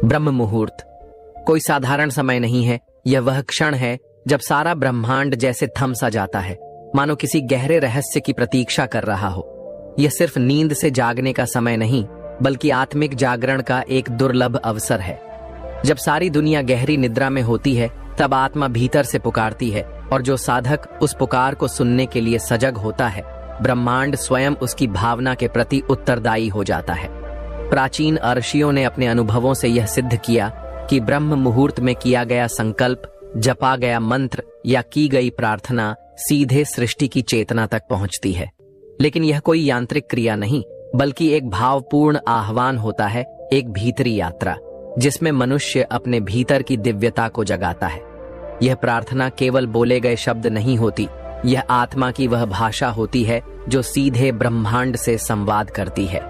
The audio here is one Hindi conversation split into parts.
ब्रह्म मुहूर्त कोई साधारण समय नहीं है। यह वह क्षण है जब सारा ब्रह्मांड जैसे थम सा जाता है, मानो किसी गहरे रहस्य की प्रतीक्षा कर रहा हो। यह सिर्फ नींद से जागने का समय नहीं, बल्कि आत्मिक जागरण का एक दुर्लभ अवसर है। जब सारी दुनिया गहरी निद्रा में होती है, तब आत्मा भीतर से पुकारती है, और जो साधक उस पुकार को सुनने के लिए सजग होता है, ब्रह्मांड स्वयं उसकी भावना के प्रति उत्तरदायी हो जाता है। प्राचीन ऋषियों ने अपने अनुभवों से यह सिद्ध किया कि ब्रह्म मुहूर्त में किया गया संकल्प, जपा गया मंत्र या की गई प्रार्थना सीधे सृष्टि की चेतना तक पहुंचती है। लेकिन यह कोई यांत्रिक क्रिया नहीं, बल्कि एक भावपूर्ण आह्वान होता है, एक भीतरी यात्रा जिसमें मनुष्य अपने भीतर की दिव्यता को जगाता है। यह प्रार्थना केवल बोले गए शब्द नहीं होती, यह आत्मा की वह भाषा होती है जो सीधे ब्रह्मांड से संवाद करती है।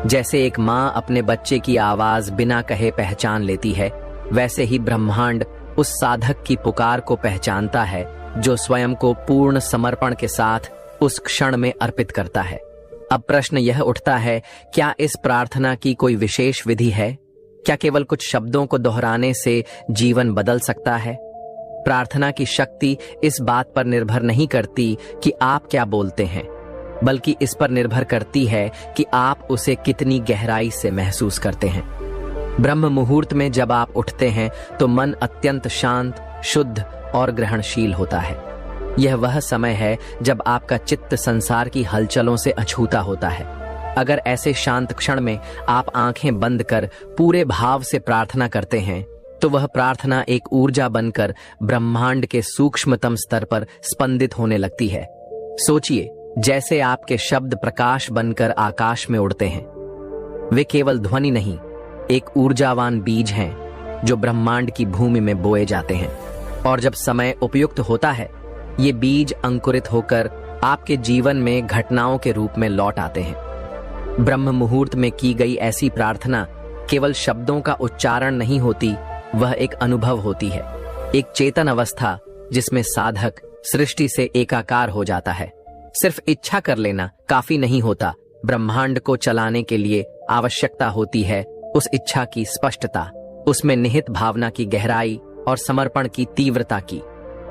जैसे एक माँ अपने बच्चे की आवाज बिना कहे पहचान लेती है, वैसे ही ब्रह्मांड उस साधक की पुकार को पहचानता है जो स्वयं को पूर्ण समर्पण के साथ उस क्षण में अर्पित करता है। अब प्रश्न यह उठता है, क्या इस प्रार्थना की कोई विशेष विधि है? क्या केवल कुछ शब्दों को दोहराने से जीवन बदल सकता है? प्रार्थना की शक्ति इस बात पर निर्भर नहीं करती कि आप क्या बोलते हैं, बल्कि इस पर निर्भर करती है कि आप उसे कितनी गहराई से महसूस करते हैं। ब्रह्म मुहूर्त में जब आप उठते हैं तो मन अत्यंत शांत, शुद्ध और ग्रहणशील होता है। यह वह समय है जब आपका चित्त संसार की हलचलों से अछूता होता है। अगर ऐसे शांत क्षण में आप आंखें बंद कर पूरे भाव से प्रार्थना करते हैं, तो वह प्रार्थना एक ऊर्जा बनकर ब्रह्मांड के सूक्ष्मतम स्तर पर स्पंदित होने लगती है। सोचिए, जैसे आपके शब्द प्रकाश बनकर आकाश में उड़ते हैं। वे केवल ध्वनि नहीं, एक ऊर्जावान बीज हैं जो ब्रह्मांड की भूमि में बोए जाते हैं, और जब समय उपयुक्त होता है, ये बीज अंकुरित होकर आपके जीवन में घटनाओं के रूप में लौट आते हैं। ब्रह्म मुहूर्त में की गई ऐसी प्रार्थना केवल शब्दों का उच्चारण नहीं होती, वह एक अनुभव होती है, एक चेतन अवस्था जिसमें साधक सृष्टि से एकाकार हो जाता है। सिर्फ इच्छा कर लेना काफी नहीं होता, ब्रह्मांड को चलाने के लिए आवश्यकता होती है उस इच्छा की स्पष्टता, उसमें निहित भावना की गहराई और समर्पण की तीव्रता की।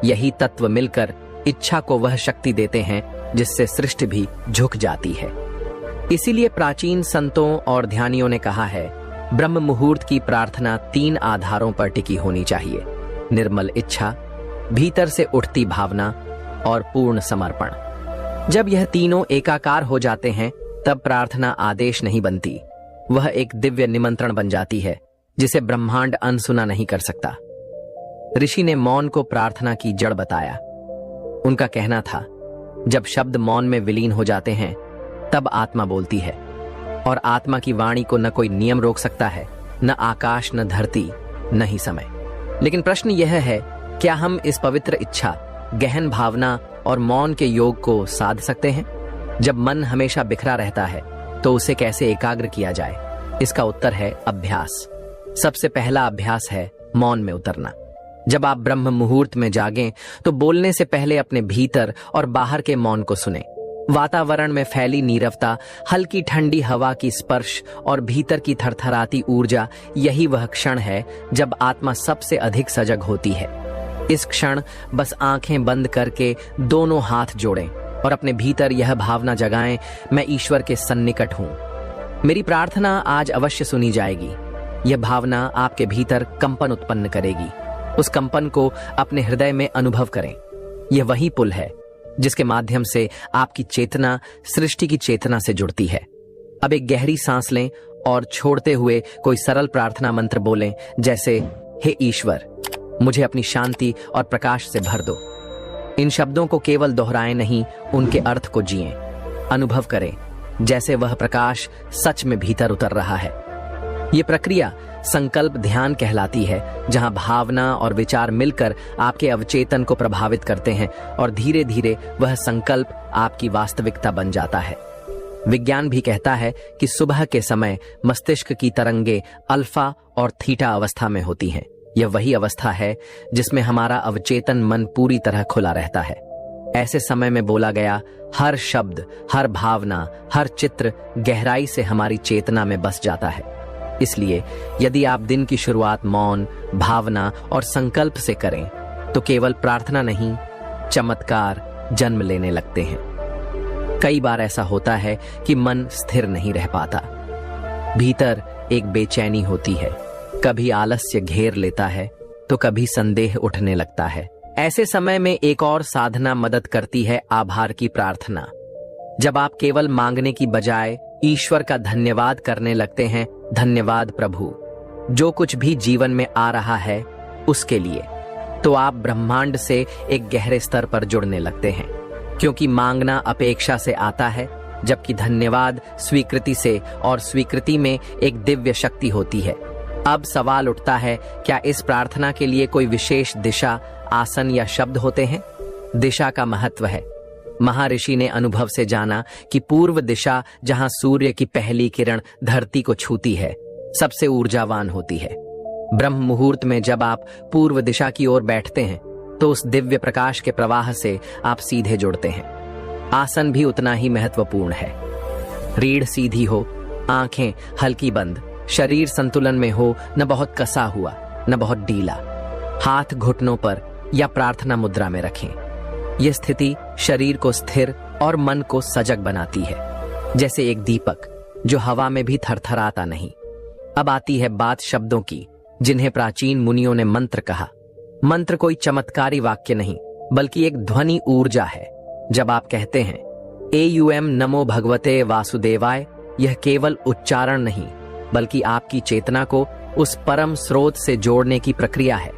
यही तत्व मिलकर इच्छा को वह शक्ति देते हैं जिससे सृष्टि भी झुक जाती है। इसीलिए प्राचीन संतों और ध्यानियों ने कहा है, ब्रह्म मुहूर्त की प्रार्थना 3 आधारों पर टिकी होनी चाहिए: निर्मल इच्छा, भीतर से उठती भावना और पूर्ण समर्पण। जब यह तीनों एकाकार हो जाते हैं, तब प्रार्थना आदेश नहीं बनती, वह एक दिव्य निमंत्रण बन जाती है जिसे ब्रह्मांड अनसुना नहीं कर सकता। ऋषि ने मौन को प्रार्थना की जड़ बताया। उनका कहना था, जब शब्द मौन में विलीन हो जाते हैं, तब आत्मा बोलती है, और आत्मा की वाणी को न कोई नियम रोक सकता है, न आकाश, न धरती, न ही समय। लेकिन प्रश्न यह है, क्या हम इस पवित्र इच्छा, गहन भावना और मौन के योग को साध सकते हैं? जब मन हमेशा बिखरा रहता है, तो उसे कैसे एकाग्र किया जाए? इसका उत्तर है अभ्यास। सबसे पहला अभ्यास है मौन में उतरना। जब आप ब्रह्म मुहूर्त में जागें, तो बोलने से पहले अपने भीतर और बाहर के मौन को सुनें। वातावरण में फैली नीरवता, हल्की ठंडी हवा की स्पर्श और भीतर की थरथराती ऊर्जा, यही वह क्षण है जब आत्मा सबसे अधिक सजग होती है। इस क्षण बस आंखें बंद करके दोनों हाथ जोड़ें और अपने भीतर यह भावना जगाएं, मैं ईश्वर के सन्निकट हूं, मेरी प्रार्थना आज अवश्य सुनी जाएगी। यह भावना आपके भीतर कंपन उत्पन्न करेगी। उस कंपन को अपने हृदय में अनुभव करें। यह वही पुल है जिसके माध्यम से आपकी चेतना सृष्टि की चेतना से जुड़ती है। अब एक गहरी सांस लें और छोड़ते हुए कोई सरल प्रार्थना मंत्र बोलें, जैसे, हे ईश्वर, मुझे अपनी शांति और प्रकाश से भर दो। इन शब्दों को केवल दोहराएं नहीं, उनके अर्थ को जिएं, अनुभव करें जैसे वह प्रकाश सच में भीतर उतर रहा है। ये प्रक्रिया संकल्प ध्यान कहलाती है, जहां भावना और विचार मिलकर आपके अवचेतन को प्रभावित करते हैं और धीरे धीरे वह संकल्प आपकी वास्तविकता बन जाता है। विज्ञान भी कहता है कि सुबह के समय मस्तिष्क की तरंगे अल्फा और थीटा अवस्था में होती हैं। यह वही अवस्था है जिसमें हमारा अवचेतन मन पूरी तरह खुला रहता है। ऐसे समय में बोला गया हर शब्द, हर भावना, हर चित्र गहराई से हमारी चेतना में बस जाता है। इसलिए यदि आप दिन की शुरुआत मौन, भावना और संकल्प से करें तो केवल प्रार्थना नहीं, चमत्कार जन्म लेने लगते हैं। कई बार ऐसा होता है कि मन स्थिर नहीं रह पाता, भीतर एक बेचैनी होती है, कभी आलस्य घेर लेता है तो कभी संदेह उठने लगता है। ऐसे समय में एक और साधना मदद करती है, आभार की प्रार्थना। जब आप केवल मांगने की बजाय ईश्वर का धन्यवाद करने लगते हैं, धन्यवाद प्रभु, जो कुछ भी जीवन में आ रहा है उसके लिए, तो आप ब्रह्मांड से एक गहरे स्तर पर जुड़ने लगते हैं। क्योंकि मांगना अपेक्षा से आता है, जबकि धन्यवाद स्वीकृति से, और स्वीकृति में एक दिव्य शक्ति होती है। अब सवाल उठता है, क्या इस प्रार्थना के लिए कोई विशेष दिशा, आसन या शब्द होते हैं? दिशा का महत्व है। महर्षि ने अनुभव से जाना कि पूर्व दिशा, जहां सूर्य की पहली किरण धरती को छूती है, सबसे ऊर्जावान होती है। ब्रह्म मुहूर्त में जब आप पूर्व दिशा की ओर बैठते हैं तो उस दिव्य प्रकाश के प्रवाह से आप सीधे जुड़ते हैं। आसन भी उतना ही महत्वपूर्ण है। रीढ़ सीधी हो, आंखें हल्की बंद, शरीर संतुलन में हो, न बहुत कसा हुआ न बहुत ढीला। हाथ घुटनों पर या प्रार्थना मुद्रा में रखें। यह स्थिति शरीर को स्थिर और मन को सजग बनाती है, जैसे एक दीपक जो हवा में भी थरथराता नहीं। अब आती है बात शब्दों की, जिन्हें प्राचीन मुनियों ने मंत्र कहा। मंत्र कोई चमत्कारी वाक्य नहीं, बल्कि एक ध्वनि ऊर्जा है। जब आप कहते हैं एयुएम नमो भगवते वासुदेवाय, यह केवल उच्चारण नहीं, बल्कि आपकी चेतना को उस परम स्रोत से जोड़ने की प्रक्रिया है।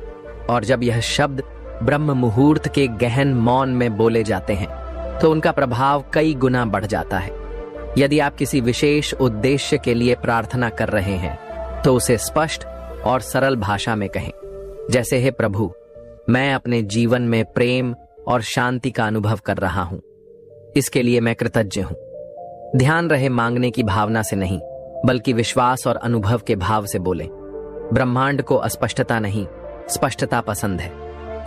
और जब यह शब्द ब्रह्म मुहूर्त के गहन मौन में बोले जाते हैं तो उनका प्रभाव कई गुना बढ़ जाता है। यदि आप किसी विशेष उद्देश्य के लिए प्रार्थना कर रहे हैं तो उसे स्पष्ट और सरल भाषा में कहें, जैसे हे प्रभु, मैं अपने जीवन में प्रेम और शांति का अनुभव कर रहा हूं, इसके लिए मैं कृतज्ञ हूं। ध्यान रहे, मांगने की भावना से नहीं, बल्कि विश्वास और अनुभव के भाव से बोलें। ब्रह्मांड को अस्पष्टता नहीं, स्पष्टता पसंद है।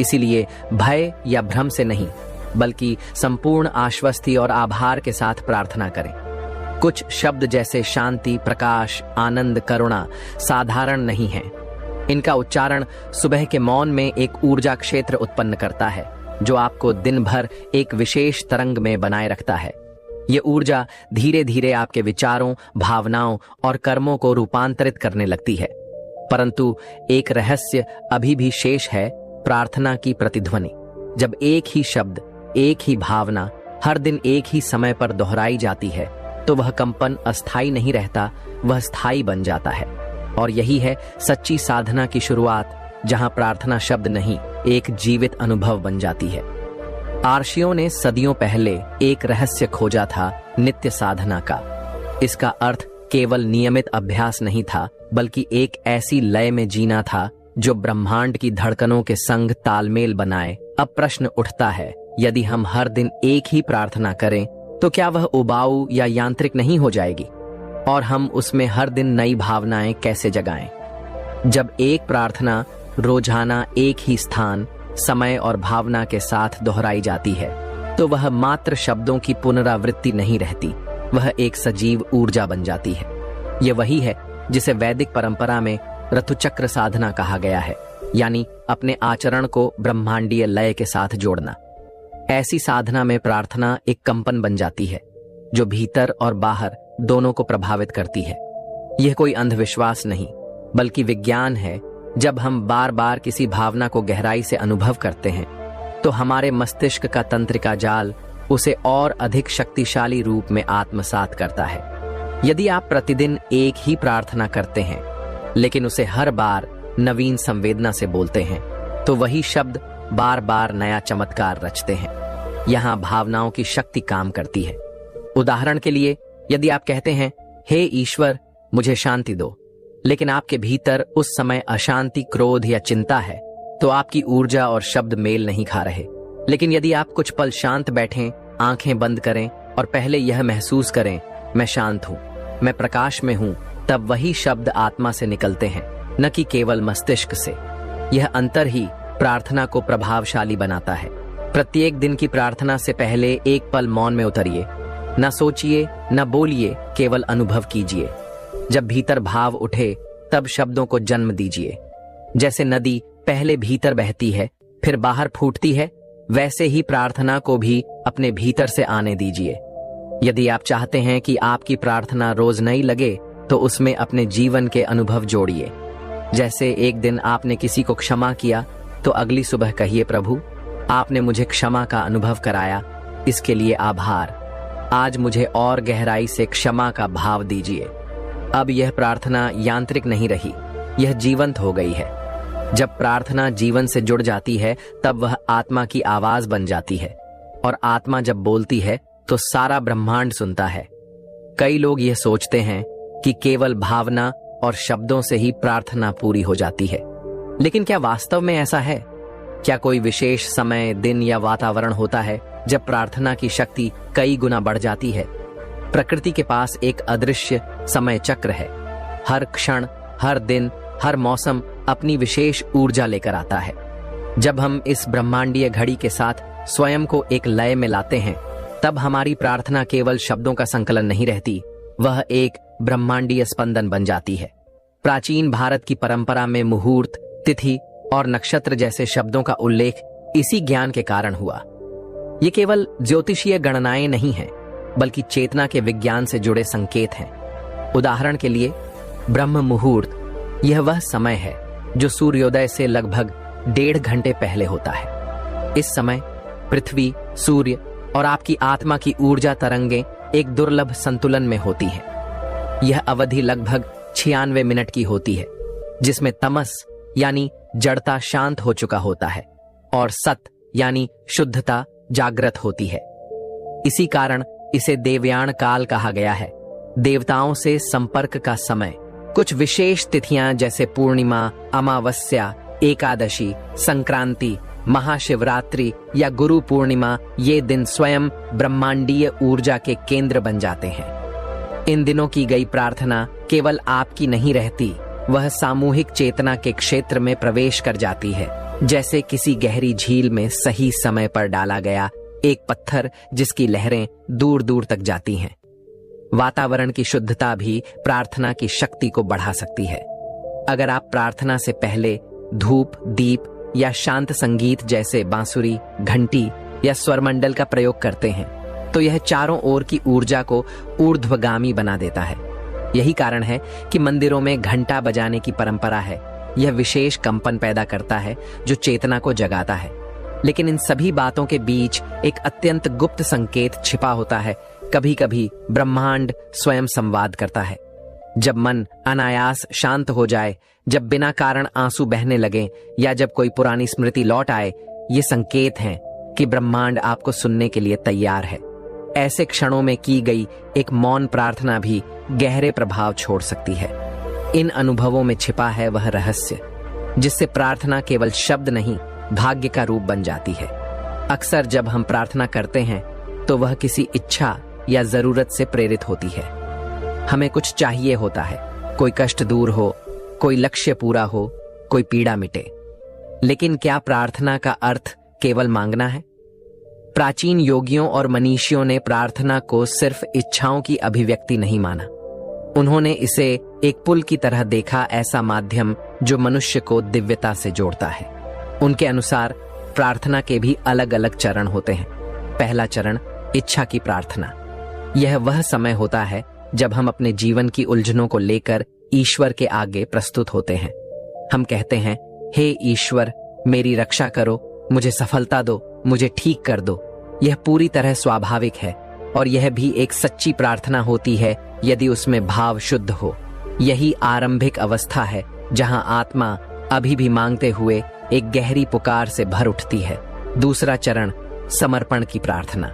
इसीलिए भय या भ्रम से नहीं, बल्कि संपूर्ण आश्वस्ति और आभार के साथ प्रार्थना करें। कुछ शब्द जैसे शांति, प्रकाश, आनंद, करुणा साधारण नहीं हैं। इनका उच्चारण सुबह के मौन में एक ऊर्जा क्षेत्र उत्पन्न करता है, जो आपको दिन भर एक विशेष तरंग में बनाए रखता है। ये ऊर्जा धीरे धीरे आपके विचारों, भावनाओं और कर्मों को रूपांतरित करने लगती है। परंतु एक रहस्य अभी भी शेष है, प्रार्थना की प्रतिध्वनि। जब एक ही शब्द, एक ही भावना हर दिन एक ही समय पर दोहराई जाती है तो वह कंपन अस्थाई नहीं रहता, वह स्थायी बन जाता है। और यही है सच्ची साधना की शुरुआत, जहां प्रार्थना शब्द नहीं, एक जीवित अनुभव बन जाती है। आर्षियों ने सदियों पहले एक रहस्य खोजा था, नित्य साधना का। इसका अर्थ केवल नियमित अभ्यास नहीं था, बल्कि एक ऐसी लय में जीना था जो ब्रह्मांड की धड़कनों के संग तालमेल बनाए। अब प्रश्न उठता है, यदि हम हर दिन एक ही प्रार्थना करें तो क्या वह उबाऊ या यांत्रिक नहीं हो जाएगी? और हम उसमें हर दिन नई भावनाएं कैसे जगाएं? जब एक प्रार्थना रोजाना एक ही स्थान, समय और भावना के साथ दोहराई जाती है तो वह मात्र शब्दों की पुनरावृत्ति नहीं रहती, वह एक सजीव ऊर्जा बन जाती है। यह वही है जिसे वैदिक परंपरा में ऋतुचक्र साधना कहा गया है, यानी अपने आचरण को ब्रह्मांडीय लय के साथ जोड़ना। ऐसी साधना में प्रार्थना एक कंपन बन जाती है जो भीतर और बाहर दोनों को प्रभावित करती है। यह कोई अंधविश्वास नहीं, बल्कि विज्ञान है। जब हम बार बार किसी भावना को गहराई से अनुभव करते हैं तो हमारे मस्तिष्क का तंत्रिका जाल उसे और अधिक शक्तिशाली रूप में आत्मसात करता है। यदि आप प्रतिदिन एक ही प्रार्थना करते हैं लेकिन उसे हर बार नवीन संवेदना से बोलते हैं तो वही शब्द बार बार नया चमत्कार रचते हैं। यहाँ भावनाओं की शक्ति काम करती है। उदाहरण के लिए, यदि आप कहते हैं हे ईश्वर मुझे शांति दो, लेकिन आपके भीतर उस समय अशांति, क्रोध या चिंता है, तो आपकी ऊर्जा और शब्द मेल नहीं खा रहे। लेकिन यदि आप कुछ पल शांत बैठें, आंखें बंद करें और पहले यह महसूस करें मैं शांत हूं, मैं प्रकाश में हूं, तब वही शब्द आत्मा से निकलते हैं, न कि केवल मस्तिष्क से। यह अंतर ही प्रार्थना को प्रभावशाली बनाता है। प्रत्येक दिन की प्रार्थना से पहले एक पल मौन में उतरिए, न सोचिए न बोलिए, केवल अनुभव कीजिए। जब भीतर भाव उठे तब शब्दों को जन्म दीजिए। जैसे नदी पहले भीतर बहती है फिर बाहर फूटती है, वैसे ही प्रार्थना को भी अपने भीतर से आने दीजिए। यदि आप चाहते हैं कि आपकी प्रार्थना रोज नई लगे तो उसमें अपने जीवन के अनुभव जोड़िए। जैसे एक दिन आपने किसी को क्षमा किया तो अगली सुबह कहिए, प्रभु आपने मुझे क्षमा का अनुभव कराया, इसके लिए आभार। आज मुझे और गहराई से क्षमा का भाव दीजिए। अब यह प्रार्थना यांत्रिक नहीं रही, यह जीवंत हो गई है। जब प्रार्थना जीवन से जुड़ जाती है तब वह आत्मा की आवाज बन जाती है, और आत्मा जब बोलती है तो सारा ब्रह्मांड सुनता है। कई लोग यह सोचते हैं कि केवल भावना और शब्दों से ही प्रार्थना पूरी हो जाती है, लेकिन क्या वास्तव में ऐसा है? क्या कोई विशेष समय, दिन या वातावरण होता है जब प्रार्थना की शक्ति कई गुना बढ़ जाती है? प्रकृति के पास एक अदृश्य समय चक्र है। हर क्षण, हर दिन, हर मौसम अपनी विशेष ऊर्जा लेकर आता है। जब हम इस ब्रह्मांडीय घड़ी के साथ स्वयं को एक लय में लाते हैं, तब हमारी प्रार्थना केवल शब्दों का संकलन नहीं रहती, वह एक ब्रह्मांडीय स्पंदन बन जाती है। प्राचीन भारत की परंपरा में मुहूर्त, तिथि और नक्षत्र जैसे शब्दों का उल्लेख इसी ज्ञान के कारण हुआ। ये केवल ज्योतिषीय गणनाएं नहीं हैं, बल्कि चेतना के विज्ञान से जुड़े संकेत हैं। उदाहरण के लिए, ब्रह्म मुहूर्त यह वह समय है जो सूर्योदय से लगभग 1.5 घंटे पहले होता है। इस समय पृथ्वी, सूर्य और आपकी आत्मा की ऊर्जा तरंगें एक दुर्लभ संतुलन में होती हैं। यह अवधि लगभग 96 मिनट की होती है, जिसमें तमस यानी जड़ता शांत हो चुका होता है और सत यानी शुद्धता जागृत होती है। इसी कारण इसे देवयान काल कहा गया है, देवताओं से संपर्क का समय। कुछ विशेष तिथियां जैसे पूर्णिमा, अमावस्या, एकादशी, संक्रांति, महाशिवरात्रि या गुरु पूर्णिमा, ये दिन स्वयं ब्रह्मांडीय ऊर्जा के केंद्र बन जाते हैं। इन दिनों की गई प्रार्थना केवल आपकी नहीं रहती, वह सामूहिक चेतना के क्षेत्र में प्रवेश कर जाती है, जैसे किसी गहरी झील में सही समय पर डाला गया एक पत्थर जिसकी लहरें दूर दूर तक जाती हैं। वातावरण की शुद्धता भी प्रार्थना की शक्ति को बढ़ा सकती है। अगर आप प्रार्थना से पहले धूप, दीप या शांत संगीत जैसे बांसुरी, घंटी या स्वरमंडल का प्रयोग करते हैं तो यह चारों ओर की ऊर्जा को ऊर्ध्वगामी बना देता है। यही कारण है कि मंदिरों में घंटा बजाने की परंपरा है। यह विशेष कंपन पैदा करता है जो चेतना को जगाता है। लेकिन इन सभी बातों के बीच एक अत्यंत गुप्त संकेत छिपा होता है। कभी कभी ब्रह्मांड स्वयं संवाद करता है। जब मन अनायास शांत हो जाए, जब बिना कारण आंसू बहने लगे या जब कोई पुरानी स्मृति लौट आए, ये संकेत हैं कि ब्रह्मांड आपको सुनने के लिए तैयार है। ऐसे क्षणों में की गई एक मौन प्रार्थना भी गहरे प्रभाव छोड़ सकती है। इन अनुभवों में छिपा है वह रहस्य जिससे प्रार्थना केवल शब्द नहीं, भाग्य का रूप बन जाती है। अक्सर जब हम प्रार्थना करते हैं तो वह किसी इच्छा या जरूरत से प्रेरित होती है। हमें कुछ चाहिए होता है, कोई कष्ट दूर हो, कोई लक्ष्य पूरा हो, कोई पीड़ा मिटे। लेकिन क्या प्रार्थना का अर्थ केवल मांगना है? प्राचीन योगियों और मनीषियों ने प्रार्थना को सिर्फ इच्छाओं की अभिव्यक्ति नहीं माना। उन्होंने इसे एक पुल की तरह देखा, ऐसा माध्यम जो मनुष्य को दिव्यता से जोड़ता है। उनके अनुसार प्रार्थना के भी अलग अलग चरण होते हैं। पहला चरण इच्छा की प्रार्थना। यह वह समय होता है जब हम अपने जीवन की उलझनों को लेकर ईश्वर के आगे प्रस्तुत होते हैं। हम कहते हैं, हे ईश्वर, मेरी रक्षा करो, मुझे सफलता दो, मुझे ठीक कर दो। यह पूरी तरह स्वाभाविक है और यह भी एक सच्ची प्रार्थना होती है यदि उसमें भाव शुद्ध हो। यही आरंभिक अवस्था है जहां आत्मा अभी भी मांगते हुए एक गहरी पुकार से भर उठती है। दूसरा चरण समर्पण की प्रार्थना।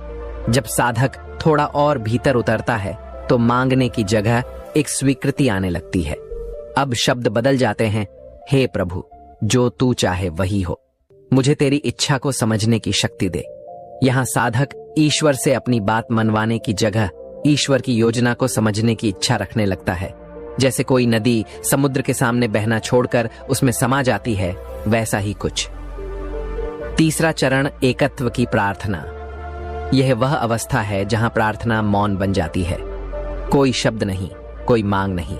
जब साधक थोड़ा और भीतर उतरता है तो मांगने की जगह एक स्वीकृति आने लगती है। अब शब्द बदल जाते हैं, हे प्रभु, जो तू चाहे वही हो, मुझे तेरी इच्छा को समझने की शक्ति दे। यहाँ साधक ईश्वर से अपनी बात मनवाने की जगह ईश्वर की योजना को समझने की इच्छा रखने लगता है। जैसे कोई नदी समुद्र के सामने बहना छोड़कर उसमें समा जाती है, वैसा ही कुछ। तीसरा चरण एकत्व की प्रार्थना। यह वह अवस्था है जहां प्रार्थना मौन बन जाती है। कोई शब्द नहीं, कोई मांग नहीं,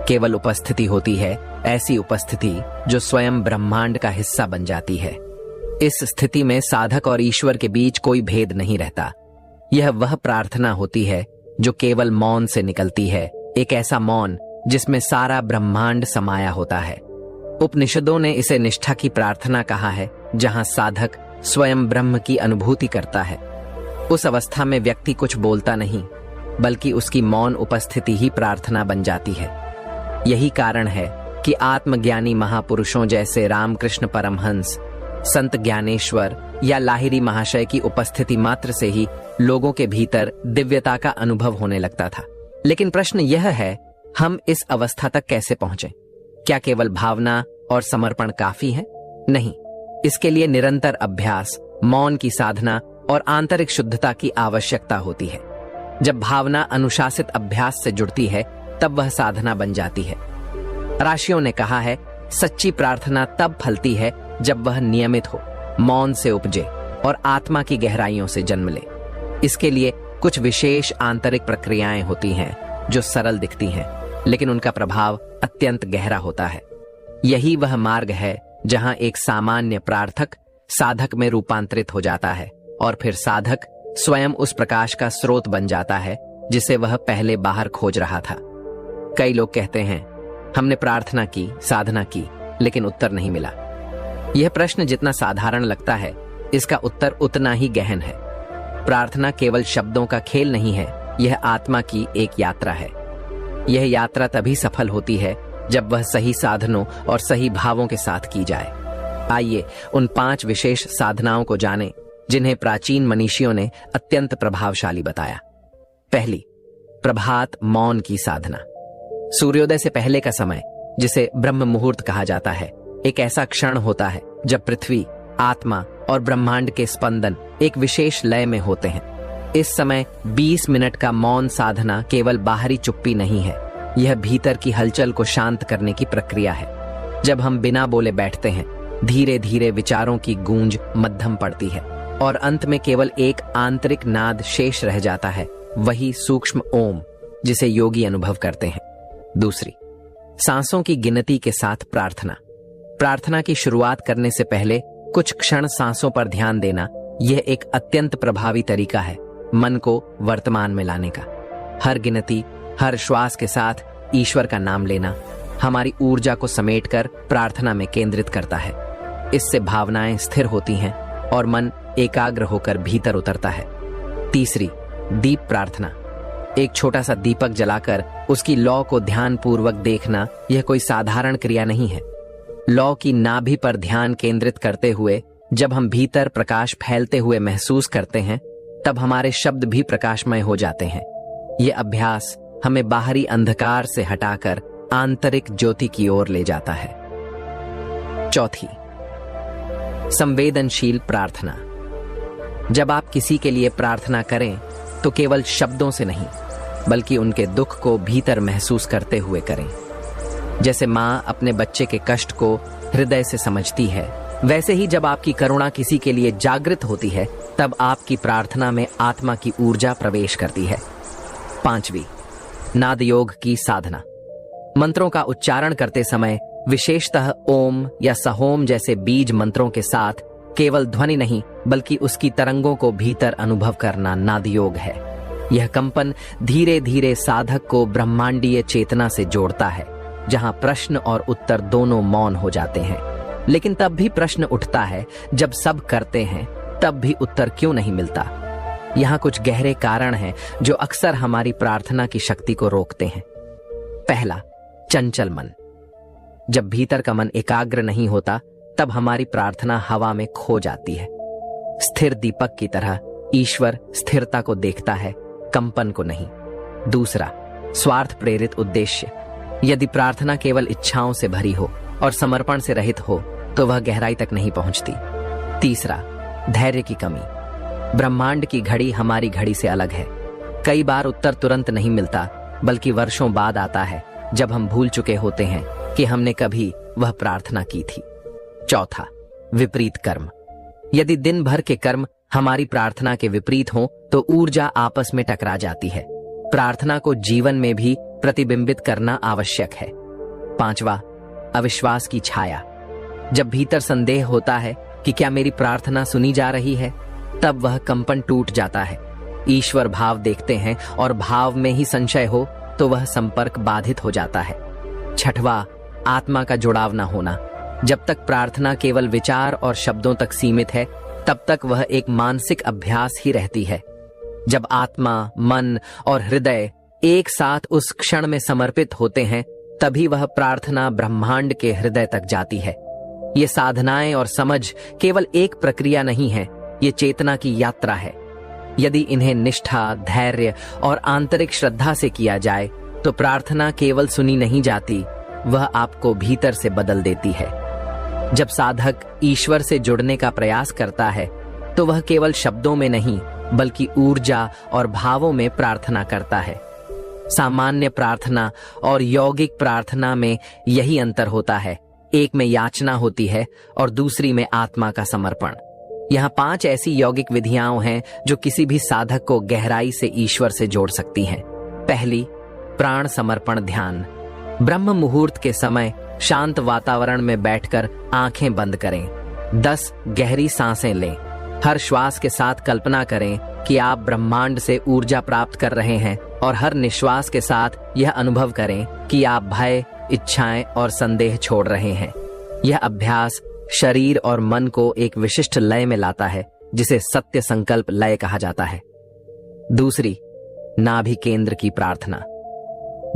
केवल उपस्थिति होती है, ऐसी उपस्थिति जो स्वयं ब्रह्मांड का हिस्सा बन जाती है। इस स्थिति में साधक और ईश्वर के बीच कोई भेद नहीं रहता। यह वह प्रार्थना होती है जो केवल मौन से निकलती है, एक ऐसा मौन जिसमें सारा ब्रह्मांड समाया होता है। उपनिषदों ने इसे निष्ठा की प्रार्थना कहा है, जहां साधक स्वयं ब्रह्म की अनुभूति करता है। उस अवस्था में व्यक्ति कुछ बोलता नहीं, बल्कि उसकी मौन उपस्थिति ही प्रार्थना बन जाती है। यही कारण है कि आत्मज्ञानी महापुरुषों जैसे रामकृष्ण परमहंस, संत ज्ञानेश्वर या लाहिरी महाशय की उपस्थिति मात्र से ही लोगों के भीतर दिव्यता का अनुभव होने लगता था। लेकिन प्रश्न यह है, हम इस अवस्था तक कैसे पहुंचे? क्या केवल भावना और समर्पण काफी है? नहीं, इसके लिए निरंतर अभ्यास, मौन की साधना और आंतरिक शुद्धता की आवश्यकता होती है। जब भावना अनुशासित अभ्यास से जुड़ती है, तब वह साधना बन जाती है। राशियों ने कहा है, सच्ची प्रार्थना तब फलती है जब वह नियमित हो, मौन से उपजे और आत्मा की गहराइयों से जन्म ले। इसके लिए कुछ विशेष आंतरिक प्रक्रियाएं होती हैं जो सरल दिखती हैं, लेकिन उनका प्रभाव अत्यंत गहरा होता है। यही वह मार्ग है जहां एक सामान्य प्रार्थक साधक में रूपांतरित हो जाता है और फिर साधक स्वयं उस प्रकाश का स्रोत बन जाता है जिसे वह पहले बाहर खोज रहा था। कई लोग कहते हैं, हमने प्रार्थना की, साधना की, लेकिन उत्तर नहीं मिला। यह प्रश्न जितना साधारण लगता है, इसका उत्तर उतना ही गहन है। प्रार्थना केवल शब्दों का खेल नहीं है, यह आत्मा की एक यात्रा है। यह यात्रा तभी सफल होती है जब वह सही साधनों और सही भावों के साथ की जाए। आइए उन 5 विशेष साधनाओं को जानें जिन्हें प्राचीन मनीषियों ने अत्यंत प्रभावशाली बताया। पहली, प्रभात मौन की साधना। सूर्योदय से पहले का समय, जिसे ब्रह्म मुहूर्त कहा जाता है, एक ऐसा क्षण होता है जब पृथ्वी, आत्मा और ब्रह्मांड के स्पंदन एक विशेष लय में होते हैं। इस समय 20 मिनट का मौन साधना केवल बाहरी चुप्पी नहीं है, यह भीतर की हलचल को शांत करने की प्रक्रिया है। जब हम बिना बोले बैठते हैं, धीरे धीरे विचारों की गूंज मध्यम पड़ती है और अंत में केवल एक आंतरिक नाद शेष रह जाता है, वही सूक्ष्म ओम, जिसे योगी अनुभव करते हैं। दूसरी, सांसों की गिनती के साथ प्रार्थना। प्रार्थना की शुरुआत करने से पहले कुछ क्षण सांसों पर ध्यान देना, यह एक अत्यंत प्रभावी तरीका है मन को वर्तमान में लाने का। हर गिनती, हर श्वास के साथ ईश्वर का नाम लेना हमारी ऊर्जा को समेटकर प्रार्थना में केंद्रित करता है। इससे भावनाएं स्थिर होती हैं और मन एकाग्र होकर भीतर उतरता है। तीसरी, दीप प्रार्थना। एक छोटा सा दीपक जलाकर उसकी लौ को ध्यान पूर्वक देखना, यह कोई साधारण क्रिया नहीं है। लौ की नाभि पर ध्यान केंद्रित करते हुए जब हम भीतर प्रकाश फैलते हुए महसूस करते हैं, तब हमारे शब्द भी प्रकाशमय हो जाते हैं। यह अभ्यास हमें बाहरी अंधकार से हटाकर आंतरिक ज्योति की ओर ले जाता है। चौथी, संवेदनशील प्रार्थना। जब आप किसी के लिए प्रार्थना करें तो केवल शब्दों से नहीं, बल्कि उनके दुख को भीतर महसूस करते हुए करें। जैसे मां अपने बच्चे के कष्ट को हृदय से समझती है, वैसे ही जब आपकी करुणा किसी के लिए जागृत होती है, तब आपकी प्रार्थना में आत्मा की ऊर्जा प्रवेश करती है। पांचवी, नाद योग की साधना। मंत्रों का उच्चारण करते समय विशेषतः ओम या सहोम जैसे बीज मंत्रों के साथ केवल ध्वनि नहीं, बल्कि उसकी तरंगों को भीतर अनुभव करना नाद योग है। यह कंपन धीरे धीरे साधक को ब्रह्मांडीय चेतना से जोड़ता है, जहां प्रश्न और उत्तर दोनों मौन हो जाते हैं। लेकिन तब भी प्रश्न उठता है, जब सब करते हैं तब भी उत्तर क्यों नहीं मिलता? यहाँ कुछ गहरे कारण हैं जो अक्सर हमारी प्रार्थना की शक्ति को रोकते हैं। पहला, चंचल मन। जब भीतर का मन एकाग्र नहीं होता, तब हमारी प्रार्थना हवा में खो जाती है। स्थिर दीपक की तरह ईश्वर स्थिरता को देखता है, कंपन को नहीं। दूसरा, स्वार्थ प्रेरित उद्देश्य। यदि प्रार्थना केवल इच्छाओं से भरी हो और समर्पण से रहित हो, तो वह गहराई तक नहीं पहुंचती। तीसरा, धैर्य की कमी। ब्रह्मांड की घड़ी हमारी घड़ी से अलग है। कई बार उत्तर तुरंत नहीं मिलता, बल्कि वर्षों बाद आता है, जब हम भूल चुके होते हैं कि हमने कभी वह प्रार्थना की थी। चौथा, विपरीत कर्म। यदि दिन भर के कर्म हमारी प्रार्थना के विपरीत हों, तो ऊर्जा आपस में टकरा जाती है। प्रार्थना को जीवन में भी प्रतिबिंबित करना आवश्यक है। 5वां, अविश्वास की छाया। जब भीतर संदेह होता है कि क्या मेरी प्रार्थना सुनी जा रही है, तब वह कंपन टूट जाता है। ईश्वर भाव देखते हैं और भाव में ही संशय हो तो वह संपर्क बाधित हो जाता है। 6वां, आत्मा का जुड़ाव न होना। जब तक प्रार्थना केवल विचार और शब्दों तक सीमित है, तब तक वह एक मानसिक अभ्यास ही रहती है। जब आत्मा, मन और हृदय एक साथ उस क्षण में समर्पित होते हैं, तभी वह प्रार्थना ब्रह्मांड के हृदय तक जाती है। ये साधनाएं और समझ केवल एक प्रक्रिया नहीं है, ये चेतना की यात्रा है। यदि इन्हें निष्ठा, धैर्य और आंतरिक श्रद्धा से किया जाए तो प्रार्थना केवल सुनी नहीं जाती, वह आपको भीतर से बदल देती है। जब साधक ईश्वर से जुड़ने का प्रयास करता है तो वह केवल शब्दों में नहीं बल्कि ऊर्जा और भावों में प्रार्थना करता है। सामान्य प्रार्थना और यौगिक प्रार्थना में यही अंतर होता है। एक में याचना होती है और दूसरी में आत्मा का समर्पण। यहाँ 5 ऐसी यौगिक विधियां हैं जो किसी भी साधक को गहराई से ईश्वर से जोड़ सकती हैं। पहली, प्राण समर्पण ध्यान। ब्रह्म मुहूर्त के समय शांत वातावरण में बैठकर आंखें बंद करें। 10 गहरी सांसें लें। हर श्वास के साथ कल्पना करें कि आप ब्रह्मांड से ऊर्जा प्राप्त कर रहे हैं और हर निश्वास के साथ यह अनुभव करें कि आप भय, इच्छाएं और संदेह छोड़ रहे हैं। यह अभ्यास शरीर और मन को एक विशिष्ट लय में लाता है, जिसे सत्य संकल्प लय कहा जाता है। दूसरी, नाभि केंद्र की प्रार्थना।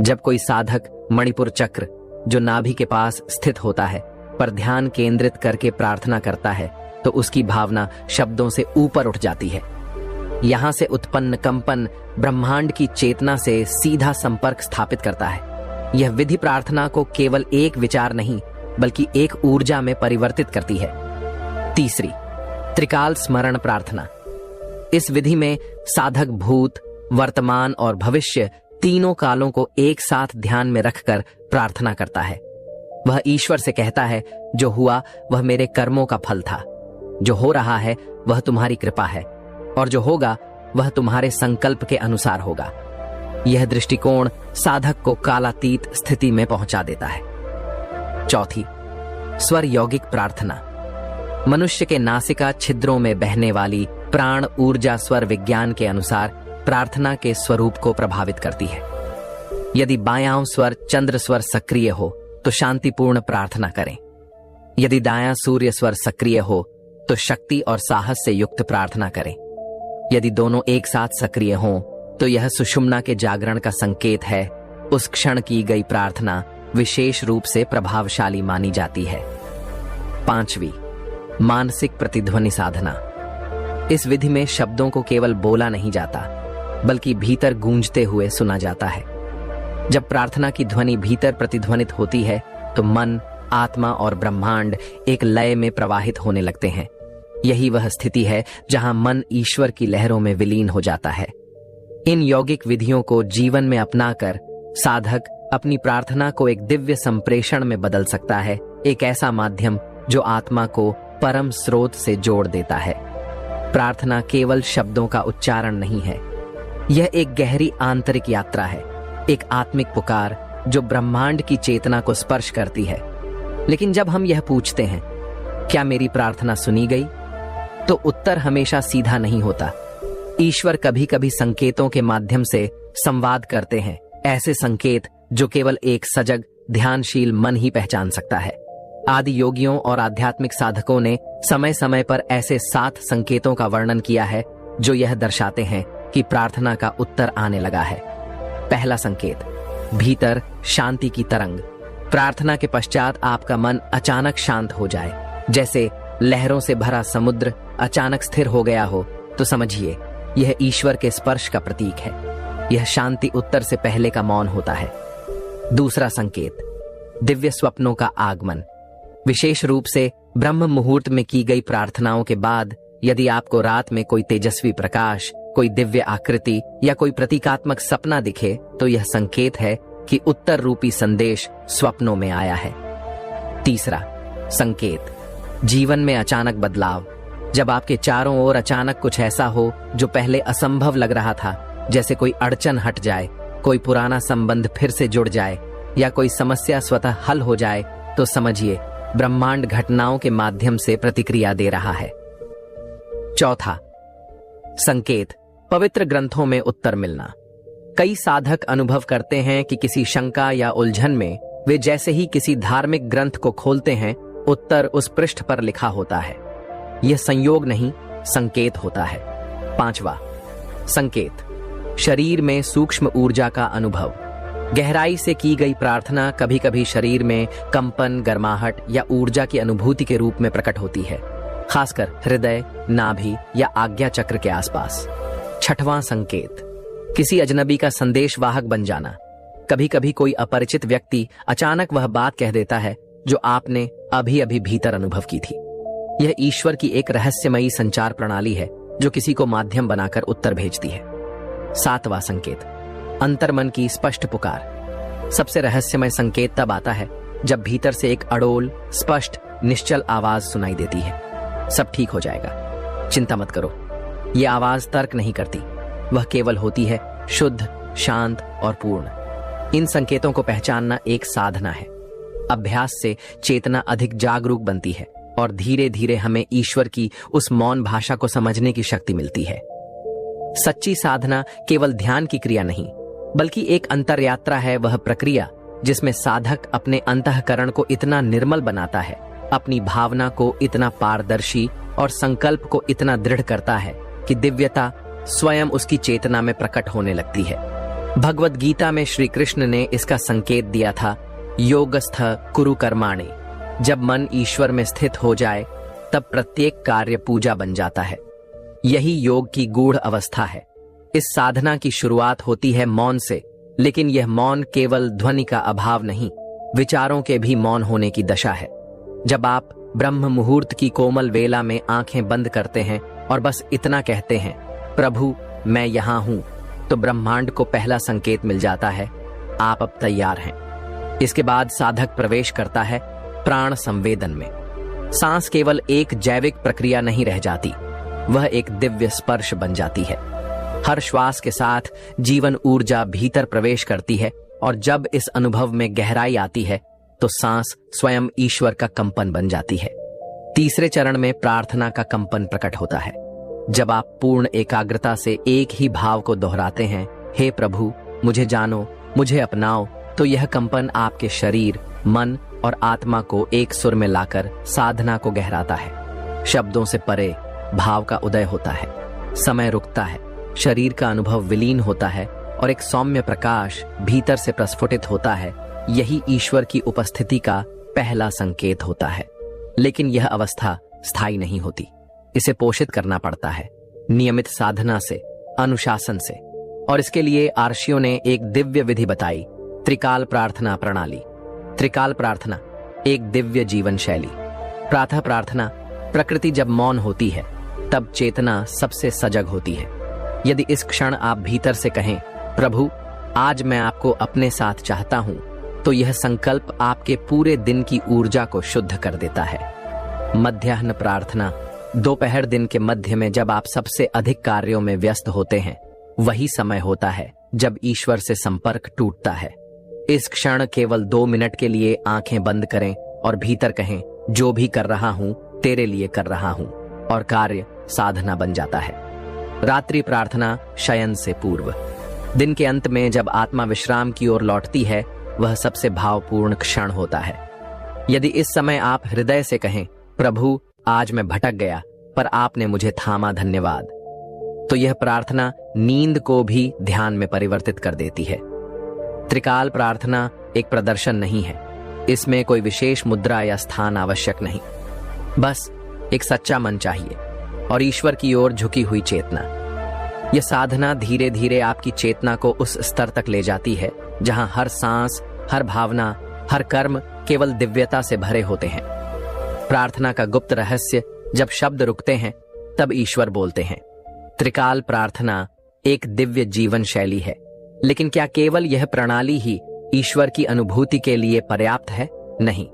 जब कोई साधक मणिपुर चक्र, जो नाभि के पास स्थित होता है, पर ध्यान केंद्रित करके प्रार्थना करता है तो उसकी भावना शब्दों से ऊपर उठ जाती है। यहां से उत्पन्न कंपन ब्रह्मांड की चेतना से सीधा संपर्क स्थापित करता है। यह विधि प्रार्थना को केवल एक विचार नहीं बल्कि एक ऊर्जा में परिवर्तित करती है। तीसरी, त्रिकाल स्मरण प्रार्थना। इस विधि में साधक भूत, वर्तमान और भविष्य तीनों कालों को एक साथ ध्यान में रखकर प्रार्थना करता है। वह ईश्वर से कहता है, जो हुआ वह मेरे कर्मों का फल था, जो हो रहा है वह तुम्हारी कृपा है, और जो होगा वह तुम्हारे संकल्प के अनुसार होगा। यह दृष्टिकोण साधक को कालातीत स्थिति में पहुंचा देता है। चौथी, स्वर यौगिक प्रार्थना। मनुष्य के नासिका छिद्रों में बहने वाली प्राण ऊर्जा स्वर विज्ञान के अनुसार प्रार्थना के स्वरूप को प्रभावित करती है। यदि बायां स्वर चंद्र स्वर सक्रिय हो तो शांतिपूर्ण प्रार्थना करें। यदि दायां सूर्य स्वर सक्रिय हो तो शक्ति और साहस से युक्त प्रार्थना करें। यदि दोनों एक साथ सक्रिय हों तो यह सुषुम्ना के जागरण का संकेत है। उस क्षण की गई प्रार्थना विशेष रूप से प्रभावशाली मानी जाती है। पांचवी, मानसिक प्रतिध्वनि साधना। इस विधि में शब्दों को केवल बोला नहीं जाता बल्कि भीतर गूंजते हुए सुना जाता है। जब प्रार्थना की ध्वनि भीतर प्रतिध्वनित होती है तो मन, आत्मा और ब्रह्मांड एक लय में प्रवाहित होने लगते हैं। यही वह स्थिति है जहां मन ईश्वर की लहरों में विलीन हो जाता है। इन यौगिक विधियों को जीवन में अपनाकर साधक अपनी प्रार्थना को एक दिव्य संप्रेषण में बदल सकता है, एक ऐसा माध्यम जो आत्मा को परम स्रोत से जोड़ देता है। प्रार्थना केवल शब्दों का उच्चारण नहीं है, यह एक गहरी आंतरिक यात्रा है, एक आत्मिक पुकार जो ब्रह्मांड की चेतना को स्पर्श करती है। लेकिन जब हम यह पूछते हैं, क्या मेरी प्रार्थना सुनी गई, तो उत्तर हमेशा सीधा नहीं होता। ईश्वर कभी कभी संकेतों के माध्यम से संवाद करते हैं, ऐसे संकेत जो केवल एक सजग, ध्यानशील मन ही पहचान सकता है। आदि योगियों और आध्यात्मिक साधकों ने समय समय पर ऐसे 7 संकेतों का वर्णन किया है जो यह दर्शाते हैं कि प्रार्थना का उत्तर आने लगा है। पहला संकेत, भीतर शांति की तरंग। प्रार्थना के पश्चात आपका मन अचानक शांत हो जाए, जैसे लहरों से भरा समुद्र अचानक स्थिर हो गया हो, तो समझिए यह ईश्वर के स्पर्श का प्रतीक है। यह शांति उत्तर से पहले का मौन होता है। दूसरा संकेत, दिव्य स्वप्नों का आगमन। विशेष रूप से ब्रह्म मुहूर्त में की गई प्रार्थनाओं के बाद यदि आपको रात में कोई तेजस्वी प्रकाश, कोई दिव्य आकृति या कोई प्रतीकात्मक सपना दिखे, तो यह संकेत है कि उत्तर रूपी संदेश स्वप्नों में आया है। तीसरा संकेत, जीवन में अचानक बदलाव। जब आपके चारों ओर अचानक कुछ ऐसा हो जो पहले असंभव लग रहा था, जैसे कोई अड़चन हट जाए, कोई पुराना संबंध फिर से जुड़ जाए या कोई समस्या स्वतः हल हो जाए तो समझिए ब्रह्मांड घटनाओं के माध्यम से प्रतिक्रिया दे रहा है। चौथा, संकेत, पवित्र ग्रंथों में उत्तर मिलना। कई साधक अनुभव करते हैं कि किसी शंका या उलझन में वे जैसे ही किसी धार्मिक ग्रंथ को खोलते हैं, उत्तर उस पृष्ठ पर लिखा होता है। यह संयोग नहीं, संकेत होता है। पांचवा, संकेत, शरीर में सूक्ष्म ऊर्जा का अनुभव। गहराई से की गई प्रार्थना कभी कभी शरीर में कंपन, गर्माहट या ऊर्जा की अनुभूति के रूप में प्रकट होती है, खासकर हृदय, नाभि या आज्ञा चक्र के आसपास। छठवां संकेत, किसी अजनबी का संदेश वाहक बन जाना। कभी कभी कोई अपरिचित व्यक्ति अचानक वह बात कह देता है जो आपने अभी अभी भीतर अनुभव की थी। यह ईश्वर की एक रहस्यमयी संचार प्रणाली है जो किसी को माध्यम बनाकर उत्तर भेजती है। सातवां संकेत, अंतर्मन की स्पष्ट पुकार। सबसे रहस्यमय संकेत तब आता है जब भीतर से एक अड़ोल, स्पष्ट, निश्चल आवाज सुनाई देती है, सब ठीक हो जाएगा, चिंता मत करो। यह आवाज तर्क नहीं करती, वह केवल होती है शुद्ध, शांत और पूर्ण। इन संकेतों को पहचानना एक साधना है। अभ्यास से चेतना अधिक जागरूक बनती है और धीरे धीरे हमें ईश्वर की उस मौन भाषा को समझने की शक्ति मिलती है। सच्ची साधना केवल ध्यान की क्रिया नहीं, बल्कि एक अंतरयात्रा है। वह प्रक्रिया जिसमें साधक अपने अंतःकरण को इतना निर्मल बनाता है, अपनी भावना को इतना पारदर्शी और संकल्प को इतना दृढ़ करता है कि दिव्यता स्वयं उसकी चेतना में प्रकट होने लगती है। भगवद गीता में श्री कृष्ण ने इसका संकेत दिया था, योगस्थ कुरु कर्माणि। जब मन ईश्वर में स्थित हो जाए तब प्रत्येक कार्य पूजा बन जाता है। यही योग की गूढ़ अवस्था है। इस साधना की शुरुआत होती है मौन से, लेकिन यह मौन केवल ध्वनि का अभाव नहीं, विचारों के भी मौन होने की दशा है। जब आप ब्रह्म मुहूर्त की कोमल वेला में आंखें बंद करते हैं और बस इतना कहते हैं, प्रभु मैं यहां हूं, तो ब्रह्मांड को पहला संकेत मिल जाता है, आप अब तैयार हैं। इसके बाद साधक प्रवेश करता है प्राण संवेदन में। सांस केवल एक जैविक प्रक्रिया नहीं रह जाती, वह एक दिव्य स्पर्श बन जाती है। हर श्वास के साथ जीवन ऊर्जा भीतर प्रवेश करती है और जब इस अनुभव में गहराई आती है तो सांस स्वयं ईश्वर का कंपन बन जाती है। तीसरे चरण में प्रार्थना का कंपन प्रकट होता है। जब आप पूर्ण एकाग्रता से एक ही भाव को दोहराते हैं, हे प्रभु मुझे जानो, मुझे अपनाओ, तो यह कंपन आपके शरीर, मन और आत्मा को एक सुर में लाकर साधना को गहराता है। शब्दों से परे भाव का उदय होता है, समय रुकता है, शरीर का अनुभव विलीन होता है और एक सौम्य प्रकाश भीतर से प्रस्फुटित होता है। यही ईश्वर की उपस्थिति का पहला संकेत होता है। लेकिन यह अवस्था स्थायी नहीं होती, इसे पोषित करना पड़ता है, नियमित साधना से, अनुशासन से। और इसके लिए आर्षियों ने एक दिव्य विधि बताई, त्रिकाल प्रार्थना प्रणाली। त्रिकाल प्रार्थना एक दिव्य जीवन शैली। प्रातः प्रार्थना, प्रकृति जब मौन होती है तब चेतना सबसे सजग होती है। यदि इस क्षण आप भीतर से कहें, प्रभु आज मैं आपको अपने साथ चाहता हूं, तो यह संकल्प आपके पूरे दिन की ऊर्जा को शुद्ध कर देता है। मध्याह्न प्रार्थना, दोपहर दिन के मध्य में जब आप सबसे अधिक कार्यों में व्यस्त होते हैं, वही समय होता है जब ईश्वर से संपर्क टूटता है। इस क्षण केवल 2 मिनट के लिए आंखें बंद करें और भीतर कहें, जो भी कर रहा हूं तेरे लिए कर रहा हूं, और कार्य साधना बन जाता है। रात्रि प्रार्थना, शयन से पूर्व। दिन के अंत में जब आत्मा विश्राम की ओर लौटती है, वह सबसे भावपूर्ण क्षण होता है। यदि इस समय आप हृदय से कहें, प्रभु आज मैं भटक गया पर आपने मुझे थामा, धन्यवाद, तो यह प्रार्थना नींद को भी ध्यान में परिवर्तित कर देती है। त्रिकाल प्रार्थना एक प्रदर्शन नहीं है, इसमें कोई विशेष मुद्रा या स्थान आवश्यक नहीं, बस एक सच्चा मन चाहिए और ईश्वर की ओर झुकी हुई चेतना। यह साधना धीरे धीरे आपकी चेतना को उस स्तर तक ले जाती है जहां हर सांस, हर भावना, हर कर्म केवल दिव्यता से भरे होते हैं। प्रार्थना का गुप्त रहस्य, जब शब्द रुकते हैं तब ईश्वर बोलते हैं। त्रिकाल प्रार्थना एक दिव्य जीवन शैली है, लेकिन क्या केवल यह प्रणाली ही ईश्वर की अनुभूति के लिए पर्याप्त है? नहीं,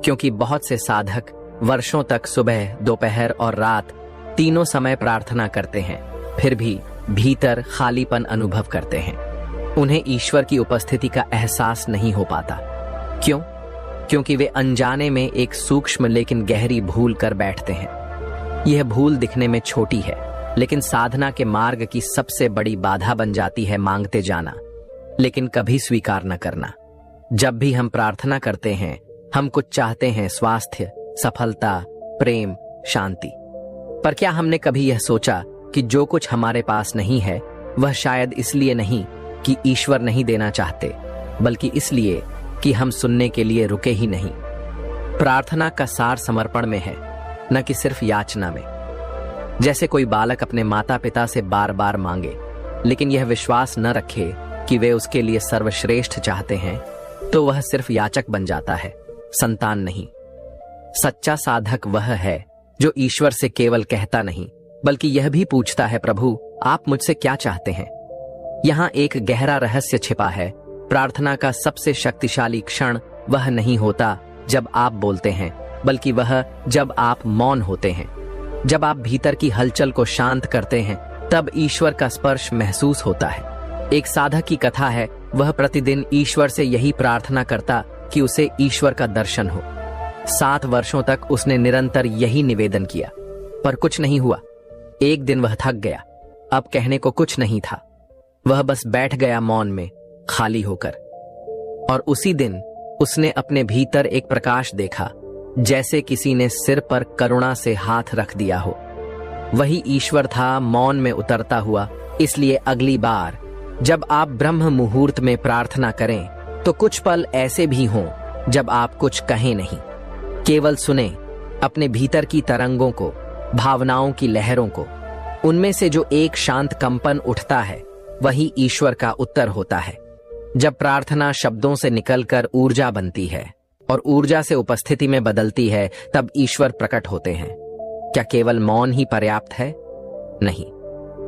क्योंकि बहुत से साधक वर्षों तक सुबह, दोपहर और रात तीनों समय प्रार्थना करते हैं, फिर भी भीतर खालीपन अनुभव करते हैं। उन्हें ईश्वर की उपस्थिति का एहसास नहीं हो पाता। क्यों? क्योंकि वे अनजाने में एक सूक्ष्म लेकिन गहरी भूल कर बैठते हैं। यह भूल दिखने में छोटी है, लेकिन साधना के मार्ग की सबसे बड़ी बाधा बन जाती है मांगते जाना, लेकिन कभी स्वीकार न करना। जब भी हम प्रार्थना करते हैं, हम कुछ चाहते हैं, स्वास्थ्य, सफलता, प्रेम, शांति। पर क्या हमने कभी यह सोचा कि जो कुछ हमारे पास नहीं है वह शायद इसलिए नहीं कि ईश्वर नहीं देना चाहते, बल्कि इसलिए कि हम सुनने के लिए रुके ही नहीं। प्रार्थना का सार समर्पण में है, न कि सिर्फ याचना में। जैसे कोई बालक अपने माता पिता से बार बार मांगे, लेकिन यह विश्वास न रखे कि वे उसके लिए सर्वश्रेष्ठ चाहते हैं, तो वह सिर्फ याचक बन जाता है, संतान नहीं। सच्चा साधक वह है जो ईश्वर से केवल कहता नहीं, बल्कि यह भी पूछता है, प्रभु आप मुझसे क्या चाहते हैं। यहां एक गहरा रहस्य छिपा है। प्रार्थना का सबसे शक्तिशाली क्षण वह नहीं होता जब आप बोलते हैं, बल्कि वह जब आप मौन होते हैं। जब आप भीतर की हलचल को शांत करते हैं, तब ईश्वर का स्पर्श महसूस होता है। एक साधक की कथा है, वह प्रतिदिन ईश्वर से यही प्रार्थना करता कि उसे ईश्वर का दर्शन हो। 7 वर्षों तक उसने निरंतर यही निवेदन किया, पर कुछ नहीं हुआ। एक दिन वह थक गया। अब कहने को कुछ नहीं था। वह बस बैठ गया मौन में, खाली होकर। और उसी दिन उसने अपने भीतर एक प्रकाश देखा, जैसे किसी ने सिर पर करुणा से हाथ रख दिया हो। वही ईश्वर था मौन में उतरता हुआ। इसलिए अगली बार जब आप ब्रह्म मुहूर्त में प्रार्थना करें, तो कुछ पल ऐसे भी हों जब आप कुछ कहें नहीं, केवल सुने अपने भीतर की तरंगों को, भावनाओं की लहरों को। उनमें से जो एक शांत कंपन उठता है, वही ईश्वर का उत्तर होता है। जब प्रार्थना शब्दों से निकलकर ऊर्जा बनती है और ऊर्जा से उपस्थिति में बदलती है, तब ईश्वर प्रकट होते हैं। क्या केवल मौन ही पर्याप्त है? नहीं,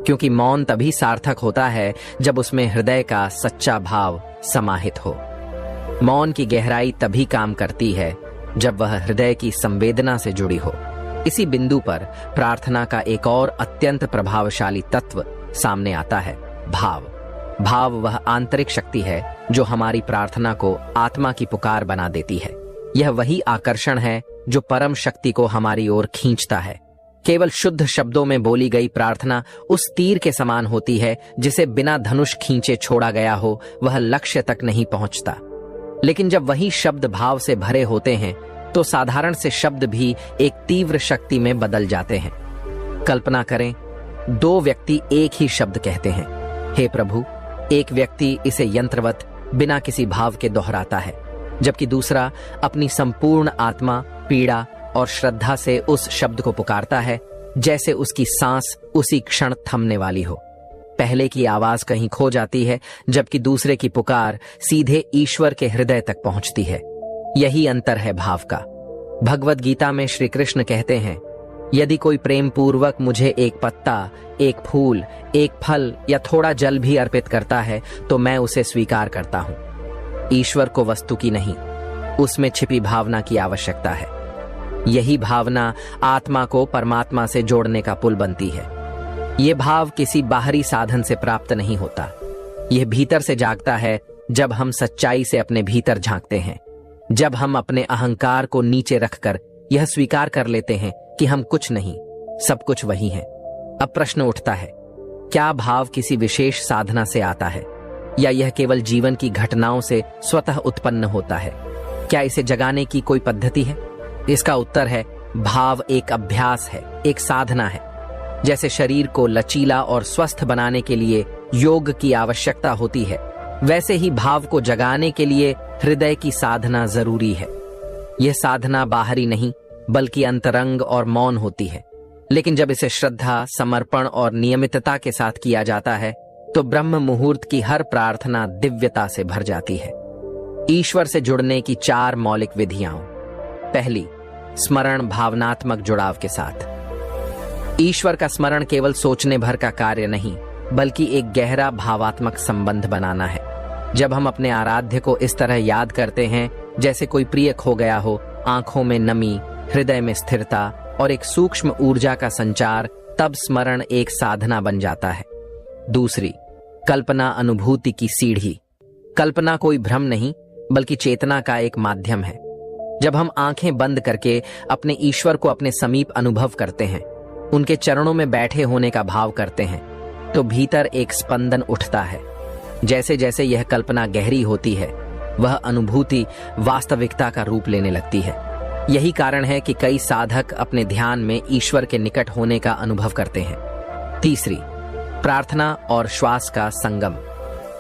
क्योंकि मौन तभी सार्थक होता है जब उसमें हृदय का सच्चा भाव समाहित हो। मौन की गहराई तभी काम करती है जब वह हृदय की संवेदना से जुड़ी हो। इसी बिंदु पर प्रार्थना का एक और अत्यंत प्रभावशाली तत्व सामने आता है, भाव। भाव वह आंतरिक शक्ति है जो हमारी प्रार्थना को आत्मा की पुकार बना देती है। यह वही आकर्षण है जो परम शक्ति को हमारी ओर खींचता है। केवल शुद्ध शब्दों में बोली गई प्रार्थना उस तीर के समान होती है जिसे बिना धनुष खींचे छोड़ा गया हो, वह लक्ष्य तक नहीं पहुंचता। लेकिन जब वही शब्द भाव से भरे होते हैं, तो साधारण से शब्द भी एक तीव्र शक्ति में बदल जाते हैं। कल्पना करें, 2 व्यक्ति एक ही शब्द कहते हैं, हे प्रभु। एक व्यक्ति इसे यंत्रवत बिना किसी भाव के दोहराता है, जबकि दूसरा अपनी संपूर्ण आत्मा, पीड़ा और श्रद्धा से उस शब्द को पुकारता है, जैसे उसकी सांस उसी क्षण थमने वाली हो। पहले की आवाज कहीं खो जाती है, जबकि दूसरे की पुकार सीधे ईश्वर के हृदय तक पहुंचती है। यही अंतर है भाव का। भगवद गीता में श्री कृष्ण कहते हैं, यदि कोई प्रेम पूर्वक मुझे एक पत्ता, एक फूल, एक फल या थोड़ा जल भी अर्पित करता है, तो मैं उसे स्वीकार करता हूं। ईश्वर को वस्तु की नहीं, उसमें छिपी भावना की आवश्यकता है। यही भावना आत्मा को परमात्मा से जोड़ने का पुल बनती है। यह भाव किसी बाहरी साधन से प्राप्त नहीं होता। यह भीतर से जागता है जब हम सच्चाई से अपने भीतर झांकते हैं, जब हम अपने अहंकार को नीचे रखकर यह स्वीकार कर लेते हैं कि हम कुछ नहीं, सब कुछ वही है। अब प्रश्न उठता है, क्या भाव किसी विशेष साधना से आता है, या यह केवल जीवन की घटनाओं से स्वतः उत्पन्न होता है? क्या इसे जगाने की कोई पद्धति है? इसका उत्तर है, भाव एक अभ्यास है, एक साधना है। जैसे शरीर को लचीला और स्वस्थ बनाने के लिए योग की आवश्यकता होती है, वैसे ही भाव को जगाने के लिए हृदय की साधना जरूरी है। यह साधना बाहरी नहीं, बल्कि अंतरंग और मौन होती है। लेकिन जब इसे श्रद्धा, समर्पण और नियमितता के साथ किया जाता है, तो ब्रह्म मुहूर्त की हर प्रार्थना दिव्यता से भर जाती है। ईश्वर से जुड़ने की 4 मौलिक विधियां। पहली, स्मरण भावनात्मक जुड़ाव के साथ। ईश्वर का स्मरण केवल सोचने भर का कार्य नहीं, बल्कि एक गहरा भावात्मक संबंध बनाना है। जब हम अपने आराध्य को इस तरह याद करते हैं जैसे कोई प्रिय खो गया हो, आंखों में नमी, हृदय में स्थिरता और एक सूक्ष्म ऊर्जा का संचार, तब स्मरण एक साधना बन जाता है। दूसरी, कल्पना अनुभूति की सीढ़ी। कल्पना कोई भ्रम नहीं बल्कि चेतना का एक माध्यम है। जब हम आंखें बंद करके अपने ईश्वर को अपने समीप अनुभव करते हैं, उनके चरणों में बैठे होने का भाव करते हैं, तो भीतर एक स्पंदन उठता है। जैसे जैसे यह कल्पना गहरी होती है, वह अनुभूति वास्तविकता का रूप लेने लगती है। यही कारण है कि कई साधक अपने ध्यान में ईश्वर के निकट होने का अनुभव करते हैं। तीसरी, प्रार्थना और श्वास का संगम।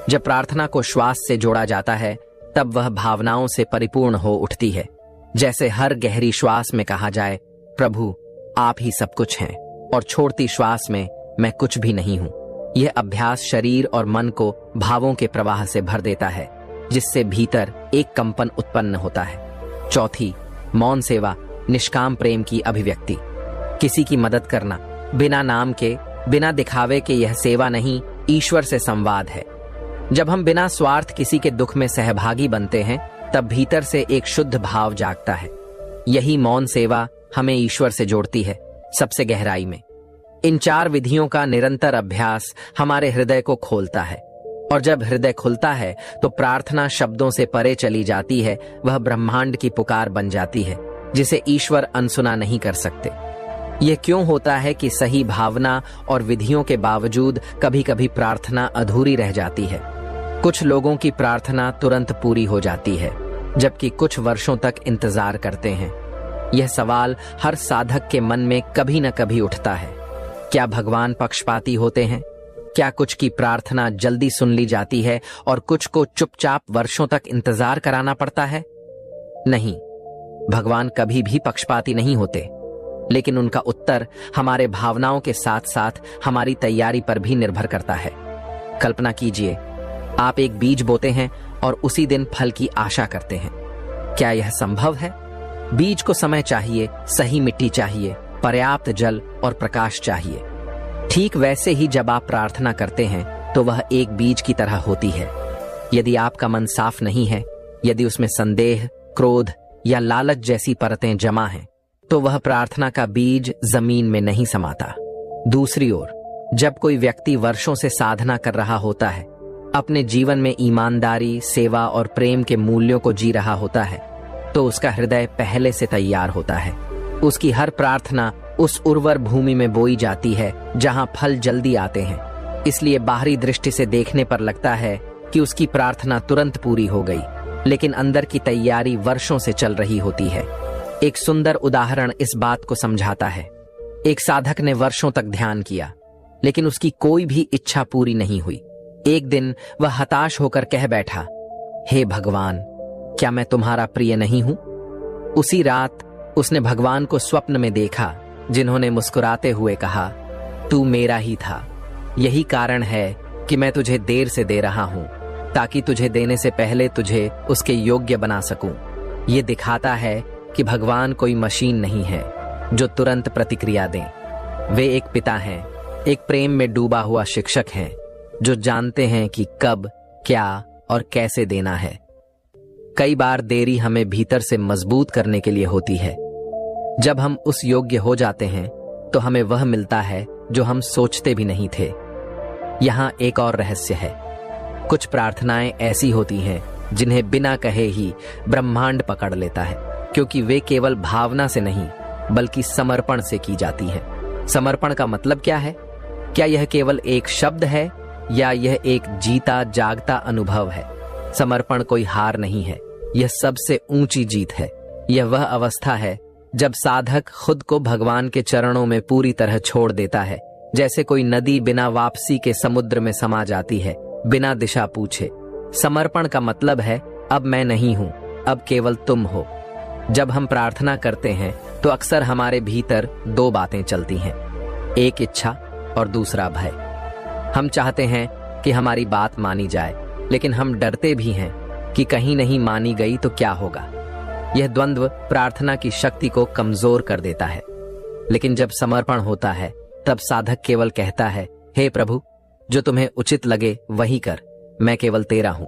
जब प्रार्थना को श्वास से जोड़ा जाता है, तब वह भावनाओं से परिपूर्ण हो उठती है। जैसे हर गहरी श्वास में कहा जाए, प्रभु आप ही सब कुछ हैं, और छोड़ती श्वास में, मैं कुछ भी नहीं हूं। यह अभ्यास शरीर और मन को भावों के प्रवाह से भर देता है, जिससे भीतर एक कंपन उत्पन्न होता है। चौथी, मौन सेवा, निष्काम प्रेम की अभिव्यक्ति। किसी की मदद करना बिना नाम के, बिना दिखावे के, यह सेवा नहीं, ईश्वर से संवाद है। जब हम बिना स्वार्थ किसी के दुख में सहभागी बनते हैं, तब भीतर से एक शुद्ध भाव जागता है। यही मौन सेवा हमें ईश्वर से जोड़ती है, सबसे गहराई में। इन 4 विधियों का निरंतर अभ्यास हमारे हृदय को खोलता है, और जब हृदय खुलता है तो प्रार्थना शब्दों से परे चली जाती है। वह ब्रह्मांड की पुकार बन जाती है, जिसे ईश्वर अनसुना नहीं कर सकते। यह क्यों होता है कि सही भावना और विधियों के बावजूद कभी कभी प्रार्थना अधूरी रह जाती है। कुछ लोगों की प्रार्थना तुरंत पूरी हो जाती है, जबकि कुछ वर्षों तक इंतजार करते हैं। यह सवाल हर साधक के मन में कभी न कभी उठता है, क्या भगवान पक्षपाती होते हैं? क्या कुछ की प्रार्थना जल्दी सुन ली जाती है और कुछ को चुपचाप वर्षों तक इंतजार कराना पड़ता है? नहीं, भगवान कभी भी पक्षपाती नहीं होते, लेकिन उनका उत्तर हमारे भावनाओं के साथ साथ हमारी तैयारी पर भी निर्भर करता है। कल्पना कीजिए, आप एक बीज बोते हैं और उसी दिन फल की आशा करते हैं। क्या यह संभव है? बीज को समय चाहिए, सही मिट्टी चाहिए, पर्याप्त जल और प्रकाश चाहिए। ठीक वैसे ही जब आप प्रार्थना करते हैं तो वह एक बीज की तरह होती है। यदि आपका मन साफ नहीं है, यदि उसमें संदेह, क्रोध या लालच जैसी परतें जमा हैं, तो वह प्रार्थना का बीज जमीन में नहीं समाता। दूसरी ओर, जब कोई व्यक्ति वर्षों से साधना कर रहा होता है, अपने जीवन में ईमानदारी, सेवा और प्रेम के मूल्यों को जी रहा होता है, तो उसका हृदय पहले से तैयार होता है। उसकी हर प्रार्थना उस उर्वर भूमि में बोई जाती है जहां फल जल्दी आते हैं। इसलिए बाहरी दृष्टि से देखने पर लगता है कि उसकी प्रार्थना तुरंत पूरी हो गई, लेकिन अंदर की तैयारी वर्षों से चल रही होती है। एक सुंदर उदाहरण इस बात को समझाता है। एक साधक ने वर्षों तक ध्यान किया, लेकिन उसकी कोई भी इच्छा पूरी नहीं हुई। एक दिन वह हताश होकर कह बैठा, हे भगवान, क्या मैं तुम्हारा प्रिय नहीं हूं? उसी रात उसने भगवान को स्वप्न में देखा, जिन्होंने मुस्कुराते हुए कहा, तू मेरा ही था। यही कारण है कि मैं तुझे देर से दे रहा हूं, ताकि तुझे देने से पहले तुझे उसके योग्य बना सकूं। ये दिखाता है कि भगवान कोई मशीन नहीं है जो तुरंत प्रतिक्रिया दें। वे एक पिता हैं, एक प्रेम में डूबा हुआ शिक्षक हैं, जो जानते हैं कि कब, क्या और कैसे देना है। कई बार देरी हमें भीतर से मजबूत करने के लिए होती है। जब हम उस योग्य हो जाते हैं तो हमें वह मिलता है जो हम सोचते भी नहीं थे। यहां एक और रहस्य है। कुछ प्रार्थनाएं ऐसी होती हैं जिन्हें बिना कहे ही ब्रह्मांड पकड़ लेता है, क्योंकि वे केवल भावना से नहीं बल्कि समर्पण से की जाती हैं। समर्पण का मतलब क्या है? क्या यह केवल एक शब्द है या यह एक जीता जागता अनुभव है? समर्पण कोई हार नहीं है, यह सबसे ऊंची जीत है। यह वह अवस्था है जब साधक खुद को भगवान के चरणों में पूरी तरह छोड़ देता है, जैसे कोई नदी बिना वापसी के समुद्र में समा जाती है, बिना दिशा पूछे। समर्पण का मतलब है, अब मैं नहीं हूं, अब केवल तुम हो। जब हम प्रार्थना करते हैं तो अक्सर हमारे भीतर 2 बातें चलती हैं, एक इच्छा और दूसरा भय। हम चाहते हैं कि हमारी बात मानी जाए, लेकिन हम डरते भी हैं कि कहीं नहीं मानी गई तो क्या होगा। यह द्वंद्व प्रार्थना की शक्ति को कमजोर कर देता है। लेकिन जब समर्पण होता है, तब साधक केवल कहता है, हे प्रभु, जो तुम्हें उचित लगे वही कर, मैं केवल तेरा हूं।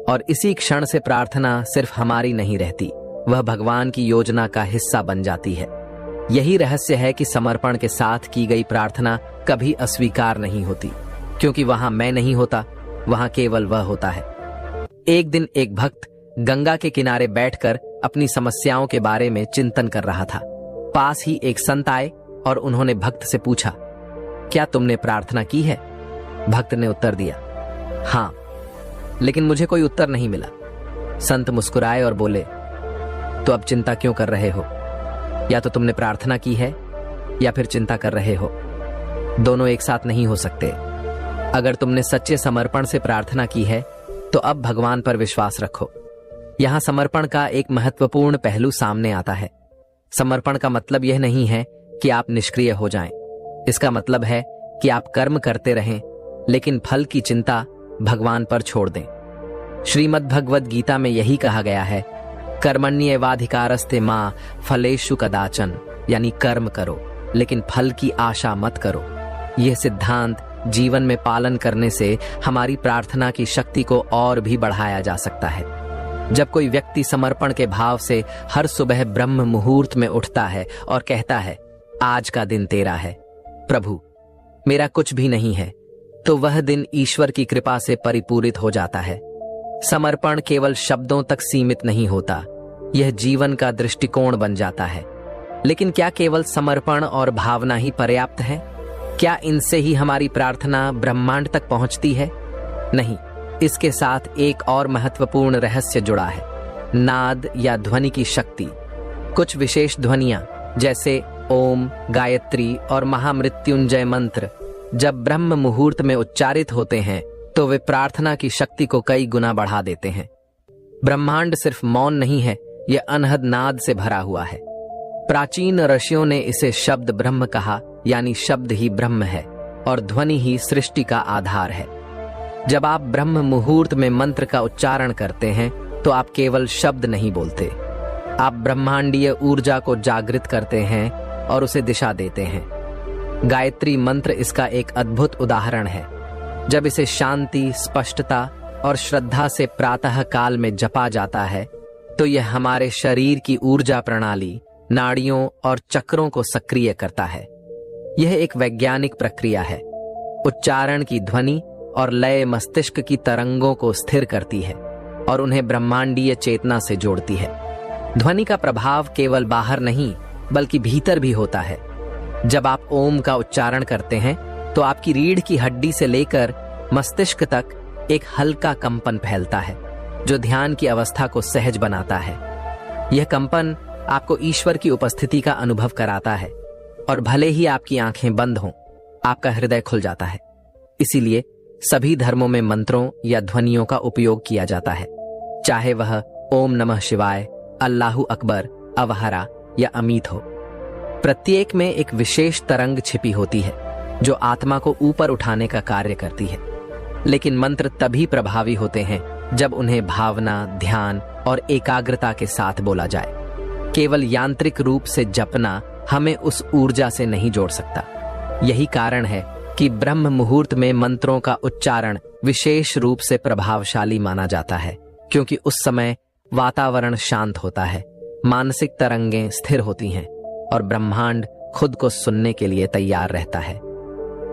और इसी क्षण से प्रार्थना सिर्फ हमारी नहीं रहती, वह भगवान की योजना का हिस्सा बन जाती है। यही रहस्य है कि समर्पण के साथ की गई प्रार्थना कभी अस्वीकार नहीं होती। क्योंकि वहां मैं नहीं होता, वहां केवल वह होता है। एक दिन एक भक्त गंगा के किनारे बैठकर अपनी समस्याओं के बारे में चिंतन कर रहा था। पास ही एक संत आए और उन्होंने भक्त से पूछा, क्या तुमने प्रार्थना की है? भक्त ने उत्तर दिया, हाँ, लेकिन मुझे कोई उत्तर नहीं मिला। संत मुस्कुराए और बोले, तो अब चिंता क्यों कर रहे हो? या तो तुमने प्रार्थना की है या फिर चिंता कर रहे हो। दोनों एक साथ नहीं हो सकते। अगर तुमने सच्चे समर्पण से प्रार्थना की है तो अब भगवान पर विश्वास रखो। यहां समर्पण का एक महत्वपूर्ण पहलू सामने आता है। समर्पण का मतलब यह नहीं है कि आप निष्क्रिय हो जाएं। इसका मतलब है कि आप कर्म करते रहें, लेकिन फल की चिंता भगवान पर छोड़ दें। श्रीमद् भगवद गीता में यही कहा गया है, कर्मण्येवाधिकारस्ते मां फलेषु कदाचन, यानी कर्म करो लेकिन फल की आशा मत करो। यह सिद्धांत जीवन में पालन करने से हमारी प्रार्थना की शक्ति को और भी बढ़ाया जा सकता है। जब कोई व्यक्ति समर्पण के भाव से हर सुबह ब्रह्म मुहूर्त में उठता है और कहता है, आज का दिन तेरा है प्रभु, मेरा कुछ भी नहीं है, तो वह दिन ईश्वर की कृपा से परिपूरित हो जाता है। समर्पण केवल शब्दों तक सीमित नहीं होता, यह जीवन का दृष्टिकोण बन जाता है। लेकिन क्या केवल समर्पण और भावना ही पर्याप्त है? क्या इनसे ही हमारी प्रार्थना ब्रह्मांड तक पहुंचती है? नहीं, इसके साथ एक और महत्वपूर्ण रहस्य जुड़ा है, नाद या ध्वनि की शक्ति। कुछ विशेष ध्वनियां जैसे ओम, गायत्री और महामृत्युंजय मंत्र जब ब्रह्म मुहूर्त में उच्चारित होते हैं तो वे प्रार्थना की शक्ति को कई गुना बढ़ा देते हैं। ब्रह्मांड सिर्फ मौन नहीं है, यह अनहद नाद से भरा हुआ है। प्राचीन ऋषियों ने इसे शब्द ब्रह्म कहा, यानी शब्द ही ब्रह्म है और ध्वनि ही सृष्टि का आधार है। जब आप ब्रह्म मुहूर्त में मंत्र का उच्चारण करते हैं तो आप केवल शब्द नहीं बोलते, आप ब्रह्मांडीय ऊर्जा को जागृत करते हैं और उसे दिशा देते हैं। गायत्री मंत्र इसका एक अद्भुत उदाहरण है। जब इसे शांति, स्पष्टता और श्रद्धा से प्रातः काल में जपा जाता है तो यह हमारे शरीर की ऊर्जा प्रणाली, नाड़ियों और चक्रों को सक्रिय करता है। यह एक वैज्ञानिक प्रक्रिया है। उच्चारण की ध्वनि और लय मस्तिष्क की तरंगों को स्थिर करती है और उन्हें ब्रह्मांडीय चेतना से जोड़ती है। ध्वनि का प्रभाव केवल बाहर नहीं बल्कि भीतर भी होता है। जब आप ओम का उच्चारण करते हैं तो आपकी रीढ़ की हड्डी से लेकर मस्तिष्क तक एक हल्का कंपन फैलता है जो ध्यान की अवस्था को सहज बनाता है। यह कंपन आपको ईश्वर की उपस्थिति का अनुभव कराता है और भले ही आपकी आंखें बंद हों, आपका हृदय खुल जाता है। इसीलिए सभी धर्मों में मंत्रों या ध्वनियों का उपयोग किया जाता है, चाहे वह ओम नमः शिवाय, अल्लाहु अकबर, अवहरा या अमीत हो। प्रत्येक में एक विशेष तरंग छिपी होती है जो आत्मा को ऊपर उठाने का कार्य करती है। लेकिन मंत्र तभी प्रभावी होते हैं जब उन्हें भावना, ध्यान और एकाग्रता के साथ बोला जाए। केवल यांत्रिक रूप से जपना हमें उस ऊर्जा से नहीं जोड़ सकता। यही कारण है कि ब्रह्म मुहूर्त में मंत्रों का उच्चारण विशेष रूप से प्रभावशाली माना जाता है, क्योंकि उस समय वातावरण शांत होता है, मानसिक तरंगें स्थिर होती हैं और ब्रह्मांड खुद को सुनने के लिए तैयार रहता है।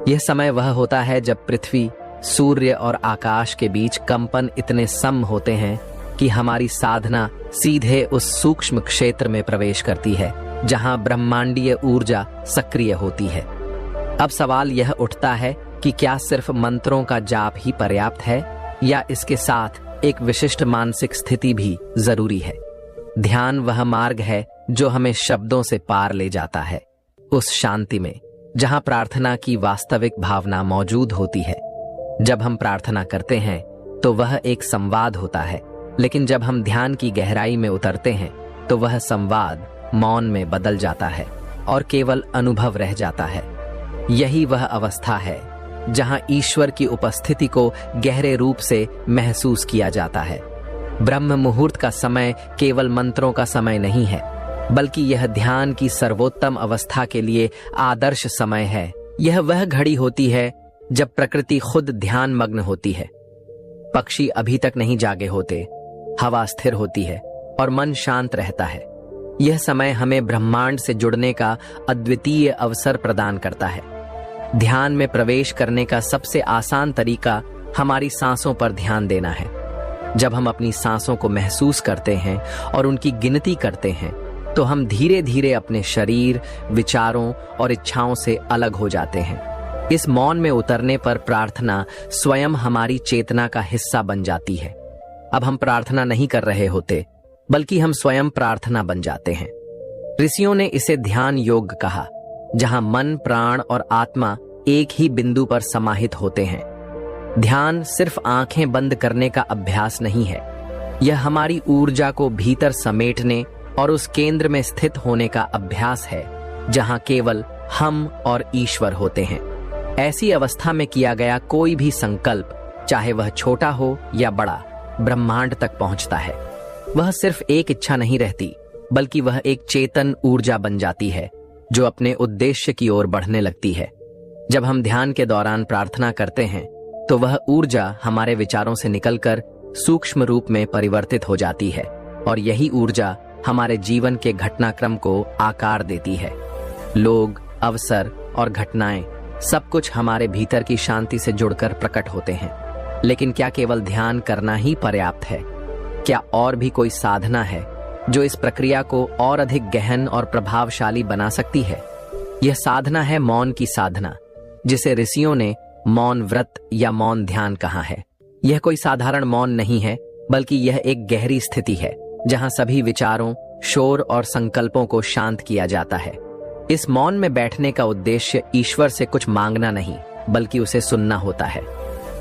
यह समय वह होता है जब पृथ्वी, सूर्य और आकाश के बीच कंपन इतने सम होते हैं कि हमारी साधना सीधे उस सूक्ष्म क्षेत्र में प्रवेश करती है जहां ब्रह्मांडीय ऊर्जा सक्रिय होती है। अब सवाल यह उठता है कि क्या सिर्फ मंत्रों का जाप ही पर्याप्त है या इसके साथ एक विशिष्ट मानसिक स्थिति भी जरूरी है। ध्यान वह मार्ग है जो हमें शब्दों से पार ले जाता है, उस शांति में जहां प्रार्थना की वास्तविक भावना मौजूद होती है। जब हम प्रार्थना करते हैं तो वह एक संवाद होता है, लेकिन जब हम ध्यान की गहराई में उतरते हैं तो वह संवाद मौन में बदल जाता है और केवल अनुभव रह जाता है। यही वह अवस्था है जहां ईश्वर की उपस्थिति को गहरे रूप से महसूस किया जाता है। ब्रह्म मुहूर्त का समय केवल मंत्रों का समय नहीं है, बल्कि यह ध्यान की सर्वोत्तम अवस्था के लिए आदर्श समय है। यह वह घड़ी होती है जब प्रकृति खुद ध्यान मग्न होती है। पक्षी अभी तक नहीं जागे होते, हवा स्थिर होती है और मन शांत रहता है। यह समय हमें ब्रह्मांड से जुड़ने का अद्वितीय अवसर प्रदान करता है। ध्यान में प्रवेश करने का सबसे आसान तरीका हमारी सांसों पर ध्यान देना है। जब हम अपनी सांसों को महसूस करते हैं और उनकी गिनती करते हैं तो हम धीरे धीरे अपने शरीर, विचारों और इच्छाओं से अलग हो जाते हैं। इस मौन में उतरने पर प्रार्थना स्वयं हमारी चेतना का हिस्सा बन जाती है। अब हम प्रार्थना नहीं कर रहे होते, बल्कि हम स्वयं प्रार्थना बन जाते हैं। ऋषियों ने इसे ध्यान योग कहा, जहां मन, प्राण और आत्मा एक ही बिंदु पर समाहित होते हैं। ध्यान सिर्फ आंखें बंद करने का अभ्यास नहीं है, यह हमारी ऊर्जा को भीतर समेटने और उस केंद्र में स्थित होने का अभ्यास है जहां केवल हम और ईश्वर होते हैं। ऐसी अवस्था में किया गया कोई भी संकल्प, चाहे वह छोटा हो या बड़ा, ब्रह्मांड तक पहुंचता है। वह सिर्फ एक इच्छा नहीं रहती, बल्कि वह एक चेतन ऊर्जा बन जाती है जो अपने उद्देश्य की ओर बढ़ने लगती है। जब हम ध्यान के दौरान प्रार्थना करते हैं तो वह ऊर्जा हमारे विचारों से निकलकर सूक्ष्म रूप में परिवर्तित हो जाती है और यही ऊर्जा हमारे जीवन के घटनाक्रम को आकार देती है। लोग, अवसर और घटनाएं सब कुछ हमारे भीतर की शांति से जुड़कर प्रकट होते हैं। लेकिन क्या केवल ध्यान करना ही पर्याप्त है? क्या और भी कोई साधना है जो इस प्रक्रिया को और अधिक गहन और प्रभावशाली बना सकती है? यह साधना है मौन की साधना, जिसे ऋषियों ने मौन व्रत या मौन ध्यान कहा है। यह कोई साधारण मौन नहीं है, बल्कि यह एक गहरी स्थिति है जहां सभी विचारों, शोर और संकल्पों को शांत किया जाता है। इस मौन में बैठने का उद्देश्य ईश्वर से कुछ मांगना नहीं, बल्कि उसे सुनना होता है।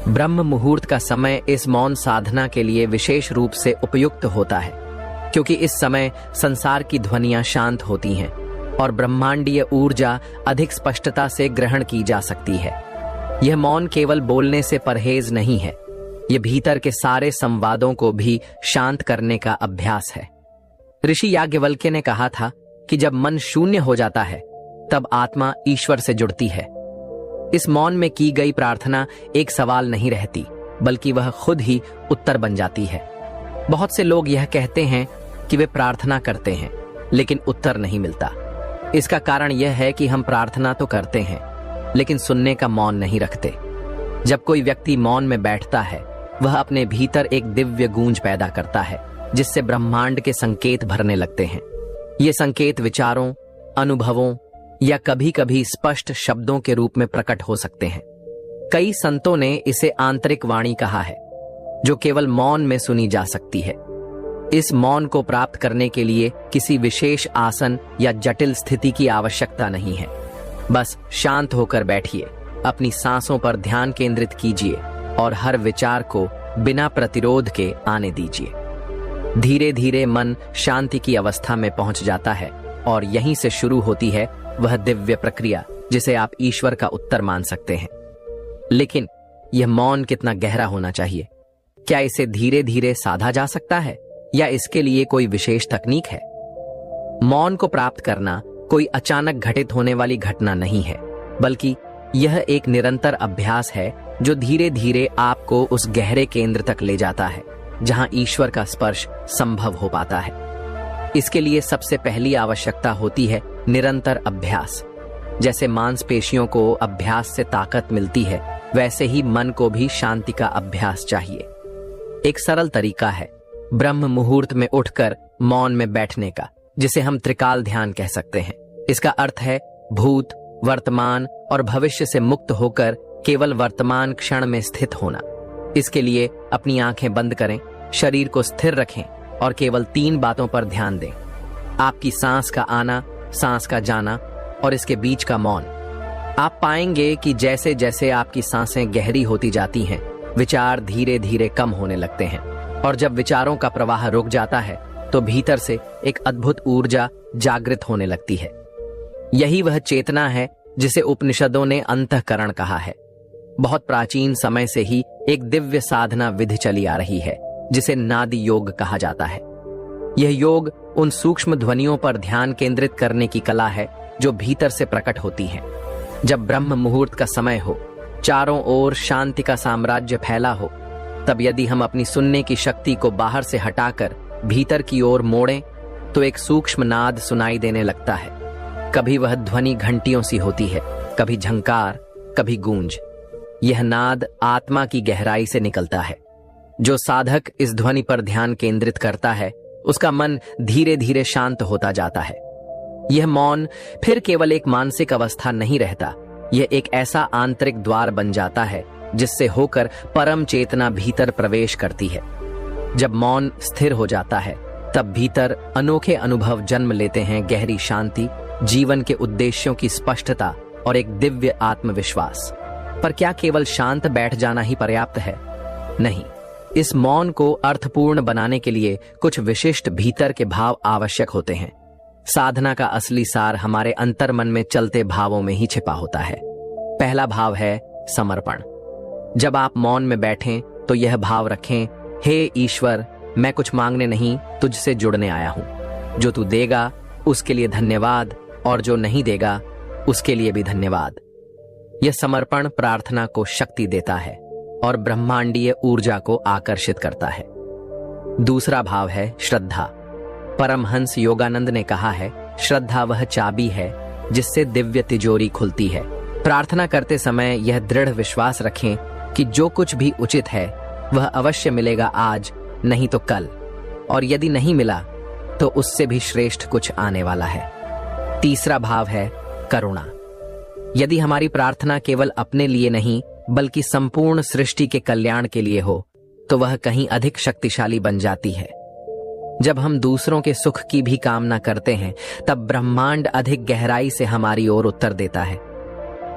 ब्रह्म मुहूर्त का समय इस मौन साधना के लिए विशेष रूप से उपयुक्त होता है, क्योंकि इस समय संसार की ध्वनियां शांत होती हैं और ब्रह्मांडीय ऊर्जा अधिक स्पष्टता से ग्रहण की जा सकती है। यह मौन केवल बोलने से परहेज नहीं है, यह भीतर के सारे संवादों को भी शांत करने का अभ्यास है। ऋषि याज्ञवल्क्य ने कहा था कि जब मन शून्य हो जाता है, तब आत्मा ईश्वर से जुड़ती है। इस मौन में की गई प्रार्थना एक सवाल नहीं रहती, बल्कि वह खुद ही उत्तर बन जाती है। बहुत से लोग यह कहते हैं कि वे प्रार्थना करते हैं, लेकिन उत्तर नहीं मिलता। इसका कारण यह है कि हम प्रार्थना तो करते हैं, लेकिन सुनने का मौन नहीं रखते। जब कोई व्यक्ति मौन में बैठता है, वह अपने भीतर एक दिव्य गूंज पैदा करता है, जिससे ब्रह्मांड के संकेत भरने लगते हैं। ये संकेत विचारों, अनुभवों या कभी कभी स्पष्ट शब्दों के रूप में प्रकट हो सकते हैं। कई संतों ने इसे आंतरिक वाणी कहा है, जो केवल मौन में सुनी जा सकती है। इस मौन को प्राप्त करने के लिए किसी विशेष आसन या जटिल स्थिति की आवश्यकता नहीं है। बस शांत होकर बैठिए, अपनी सांसों पर ध्यान केंद्रित कीजिए और हर विचार को बिना प्रतिरोध के आने दीजिए। धीरे धीरे मन शांति की अवस्था में पहुंच जाता है और यहीं से शुरू होती है वह दिव्य प्रक्रिया जिसे आप ईश्वर का उत्तर मान सकते हैं। लेकिन यह मौन कितना गहरा होना चाहिए? क्या इसे धीरे धीरे साधा जा सकता है या इसके लिए कोई विशेष तकनीक है? मौन को प्राप्त करना कोई अचानक घटित होने वाली घटना नहीं है, बल्कि यह एक निरंतर अभ्यास है जो धीरे धीरे आपको उस गहरे केंद्र तक ले जाता है जहां ईश्वर का स्पर्श संभव हो पाता है। इसके लिए सबसे पहली आवश्यकता होती है निरंतर अभ्यास। जैसे मांसपेशियों को अभ्यास से ताकत मिलती है, वैसे ही मन को भी शांति का अभ्यास चाहिए। एक सरल तरीका है ब्रह्म मुहूर्त में उठकर मौन में बैठने का, जिसे हम त्रिकाल ध्यान कह सकते हैं। इसका अर्थ है भूत, वर्तमान और भविष्य से मुक्त होकर केवल वर्तमान क्षण में स्थित होना। इसके लिए अपनी आंखें बंद करें, शरीर को स्थिर रखें और केवल 3 बातों पर ध्यान दें: आपकी सांस का आना, सांस का जाना और इसके बीच का मौन। आप पाएंगे कि जैसे जैसे आपकी सांसें गहरी होती जाती हैं, विचार धीरे धीरे कम होने लगते हैं और जब विचारों का प्रवाह रुक जाता है तो भीतर से एक अद्भुत ऊर्जा जागृत होने लगती है। यही वह चेतना है जिसे उपनिषदों ने अंतःकरण कहा है। बहुत प्राचीन समय से ही एक दिव्य साधना विधि चली आ रही है जिसे नादी योग कहा जाता है। यह योग उन सूक्ष्म ध्वनियों पर ध्यान केंद्रित करने की कला है जो भीतर से प्रकट होती हैं। जब ब्रह्म मुहूर्त का समय हो, चारों ओर शांति का साम्राज्य फैला हो, तब यदि हम अपनी सुनने की शक्ति को बाहर से हटाकर भीतर की ओर मोड़ें तो एक सूक्ष्म नाद सुनाई देने लगता है। कभी वह ध्वनि घंटियों सी होती है, कभी झंकार, कभी गूंज। यह नाद आत्मा की गहराई से निकलता है। जो साधक इस ध्वनि पर ध्यान केंद्रित करता है, उसका मन धीरे धीरे शांत होता जाता है। यह मौन फिर केवल एक मानसिक अवस्था नहीं रहता, यह एक ऐसा आंतरिक द्वार बन जाता है जिससे होकर परम चेतना भीतर प्रवेश करती है। जब मौन स्थिर हो जाता है, तब भीतर अनोखे अनुभव जन्म लेते हैं। गहरी शांति, जीवन के उद्देश्यों की स्पष्टता और एक दिव्य आत्मविश्वास। पर क्या केवल शांत बैठ जाना ही पर्याप्त है? नहीं, इस मौन को अर्थपूर्ण बनाने के लिए कुछ विशिष्ट भीतर के भाव आवश्यक होते हैं। साधना का असली सार हमारे अंतर्मन में चलते भावों में ही छिपा होता है। पहला भाव है समर्पण। जब आप मौन में बैठें तो यह भाव रखें, हे ईश्वर, मैं कुछ मांगने नहीं, तुझसे जुड़ने आया हूं। जो तू देगा उसके लिए धन्यवाद, और जो नहीं देगा उसके लिए भी धन्यवाद। यह समर्पण प्रार्थना को शक्ति देता है और ब्रह्मांडीय ऊर्जा को आकर्षित करता है। दूसरा भाव है श्रद्धा। परमहंस योगानंद ने कहा है, श्रद्धा वह चाबी है जिससे दिव्य तिजोरी खुलती है। प्रार्थना करते समय यह दृढ़ विश्वास रखें कि जो कुछ भी उचित है वह अवश्य मिलेगा आज, नहीं तो कल, और यदि नहीं मिला तो उससे भी श्रेष्ठ कुछ आने वाला है। तीसरा भाव है करुणा। यदि हमारी प्रार्थना केवल अपने लिए नहीं बल्कि संपूर्ण सृष्टि के कल्याण के लिए हो, तो वह कहीं अधिक शक्तिशाली बन जाती है। जब हम दूसरों के सुख की भी कामना करते हैं, तब ब्रह्मांड अधिक गहराई से हमारी ओर उत्तर देता है।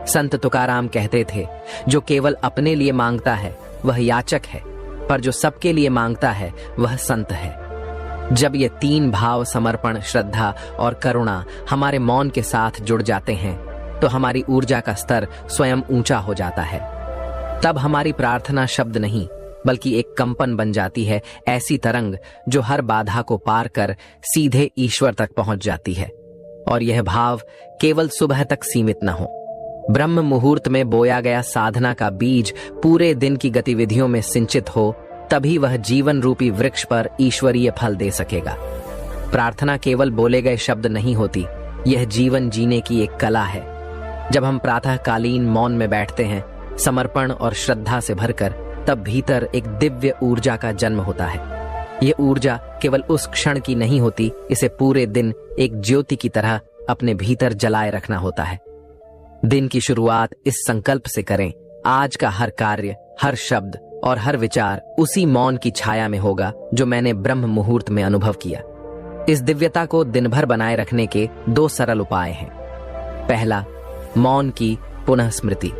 संत तुकाराम कहते थे, जो केवल अपने लिए मांगता है वह याचक है, पर जो सबके लिए मांगता है वह संत है। जब ये तीन भाव, समर्पण, श्रद्धा और करुणा, हमारे मौन के साथ जुड़ जाते हैं, तो हमारी ऊर्जा का स्तर स्वयं ऊंचा हो जाता है। तब हमारी प्रार्थना शब्द नहीं बल्कि एक कंपन बन जाती है, ऐसी तरंग जो हर बाधा को पार कर सीधे ईश्वर तक पहुंच जाती है। और यह भाव केवल सुबह तक सीमित न हो। ब्रह्म मुहूर्त में बोया गया साधना का बीज पूरे दिन की गतिविधियों में सिंचित हो, तभी वह जीवन रूपी वृक्ष पर ईश्वरीय फल दे सकेगा। प्रार्थना केवल बोले गए शब्द नहीं होती, यह जीवन जीने की एक कला है। जब हम प्रातःकालीन मौन में बैठते हैं, समर्पण और श्रद्धा से भरकर, तब भीतर एक दिव्य ऊर्जा का जन्म होता है। यह ऊर्जा केवल उस क्षण की नहीं होती, इसे पूरे दिन एक ज्योति की तरह अपने भीतर जलाए रखना होता है। दिन की शुरुआत इस संकल्प से करें, आज का हर कार्य, हर शब्द और हर विचार उसी मौन की छाया में होगा जो मैंने ब्रह्म मुहूर्त में अनुभव किया। इस दिव्यता को दिन भर बनाए रखने के दो सरल उपाय हैं। पहला, मौन की पुनः स्मृति।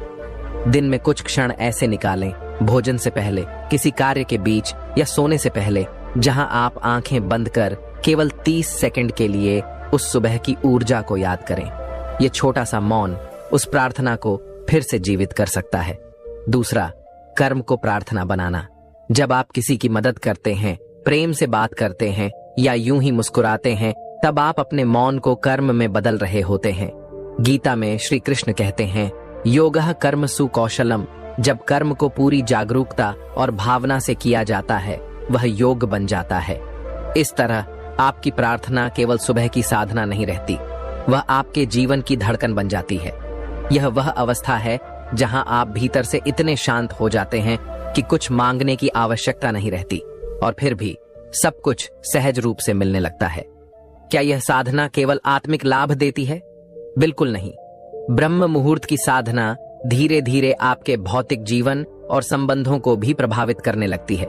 दिन में कुछ क्षण ऐसे निकालें, भोजन से पहले, किसी कार्य के बीच या सोने से पहले, जहां आप आंखें बंद कर केवल 30 सेकंड के लिए उस सुबह की ऊर्जा को याद करें। यह छोटा सा मौन उस प्रार्थना को फिर से जीवित कर सकता है। दूसरा, कर्म को प्रार्थना बनाना। जब आप किसी की मदद करते हैं, प्रेम से बात करते हैं या यूं ही मुस्कुराते हैं, तब आप अपने मौन को कर्म में बदल रहे होते हैं। गीता में श्री कृष्ण कहते हैं, योगः कर्मसु कौशलम। जब कर्म को पूरी जागरूकता और भावना से किया जाता है, वह योग बन जाता है। इस तरह आपकी प्रार्थना केवल सुबह की साधना नहीं रहती, वह आपके जीवन की धड़कन बन जाती है। यह वह अवस्था है जहां आप भीतर से इतने शांत हो जाते हैं कि कुछ मांगने की आवश्यकता नहीं रहती, और फिर भी सब कुछ सहज रूप से मिलने लगता है। क्या यह साधना केवल आत्मिक लाभ देती है? बिल्कुल नहीं। ब्रह्म मुहूर्त की साधना धीरे धीरे आपके भौतिक जीवन और संबंधों को भी प्रभावित करने लगती है।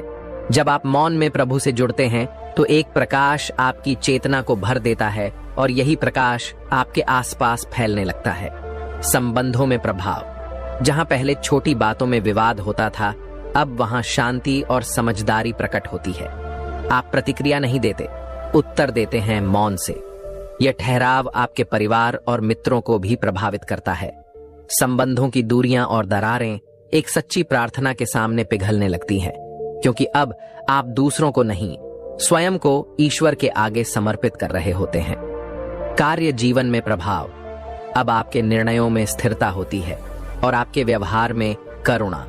जब आप मौन में प्रभु से जुड़ते हैं, तो एक प्रकाश आपकी चेतना को भर देता है, और यही प्रकाश आपके आसपास फैलने लगता है। संबंधों में प्रभाव। जहां पहले छोटी बातों में विवाद होता था, अब वहां शांति और समझदारी प्रकट होती है। आप प्रतिक्रिया नहीं देते, उत्तर देते हैं मौन से। यह ठहराव आपके परिवार और मित्रों को भी प्रभावित करता है। संबंधों की दूरियां और दरारें एक सच्ची प्रार्थना के सामने पिघलने लगती हैं, क्योंकि अब आप दूसरों को नहीं, स्वयं को ईश्वर के आगे समर्पित कर रहे होते हैं। कार्य जीवन में प्रभाव। अब आपके निर्णयों में स्थिरता होती है और आपके व्यवहार में करुणा।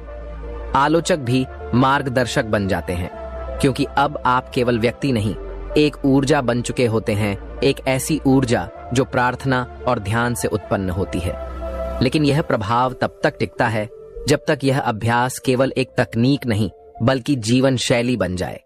आलोचक भी मार्गदर्शक बन जाते हैं, क्योंकि अब आप केवल व्यक्ति नहीं, एक ऊर्जा बन चुके होते हैं, एक ऐसी ऊर्जा जो प्रार्थना और ध्यान से उत्पन्न होती है। लेकिन यह प्रभाव तब तक टिकता है जब तक यह अभ्यास केवल एक तकनीक नहीं बल्कि जीवन शैली बन जाए।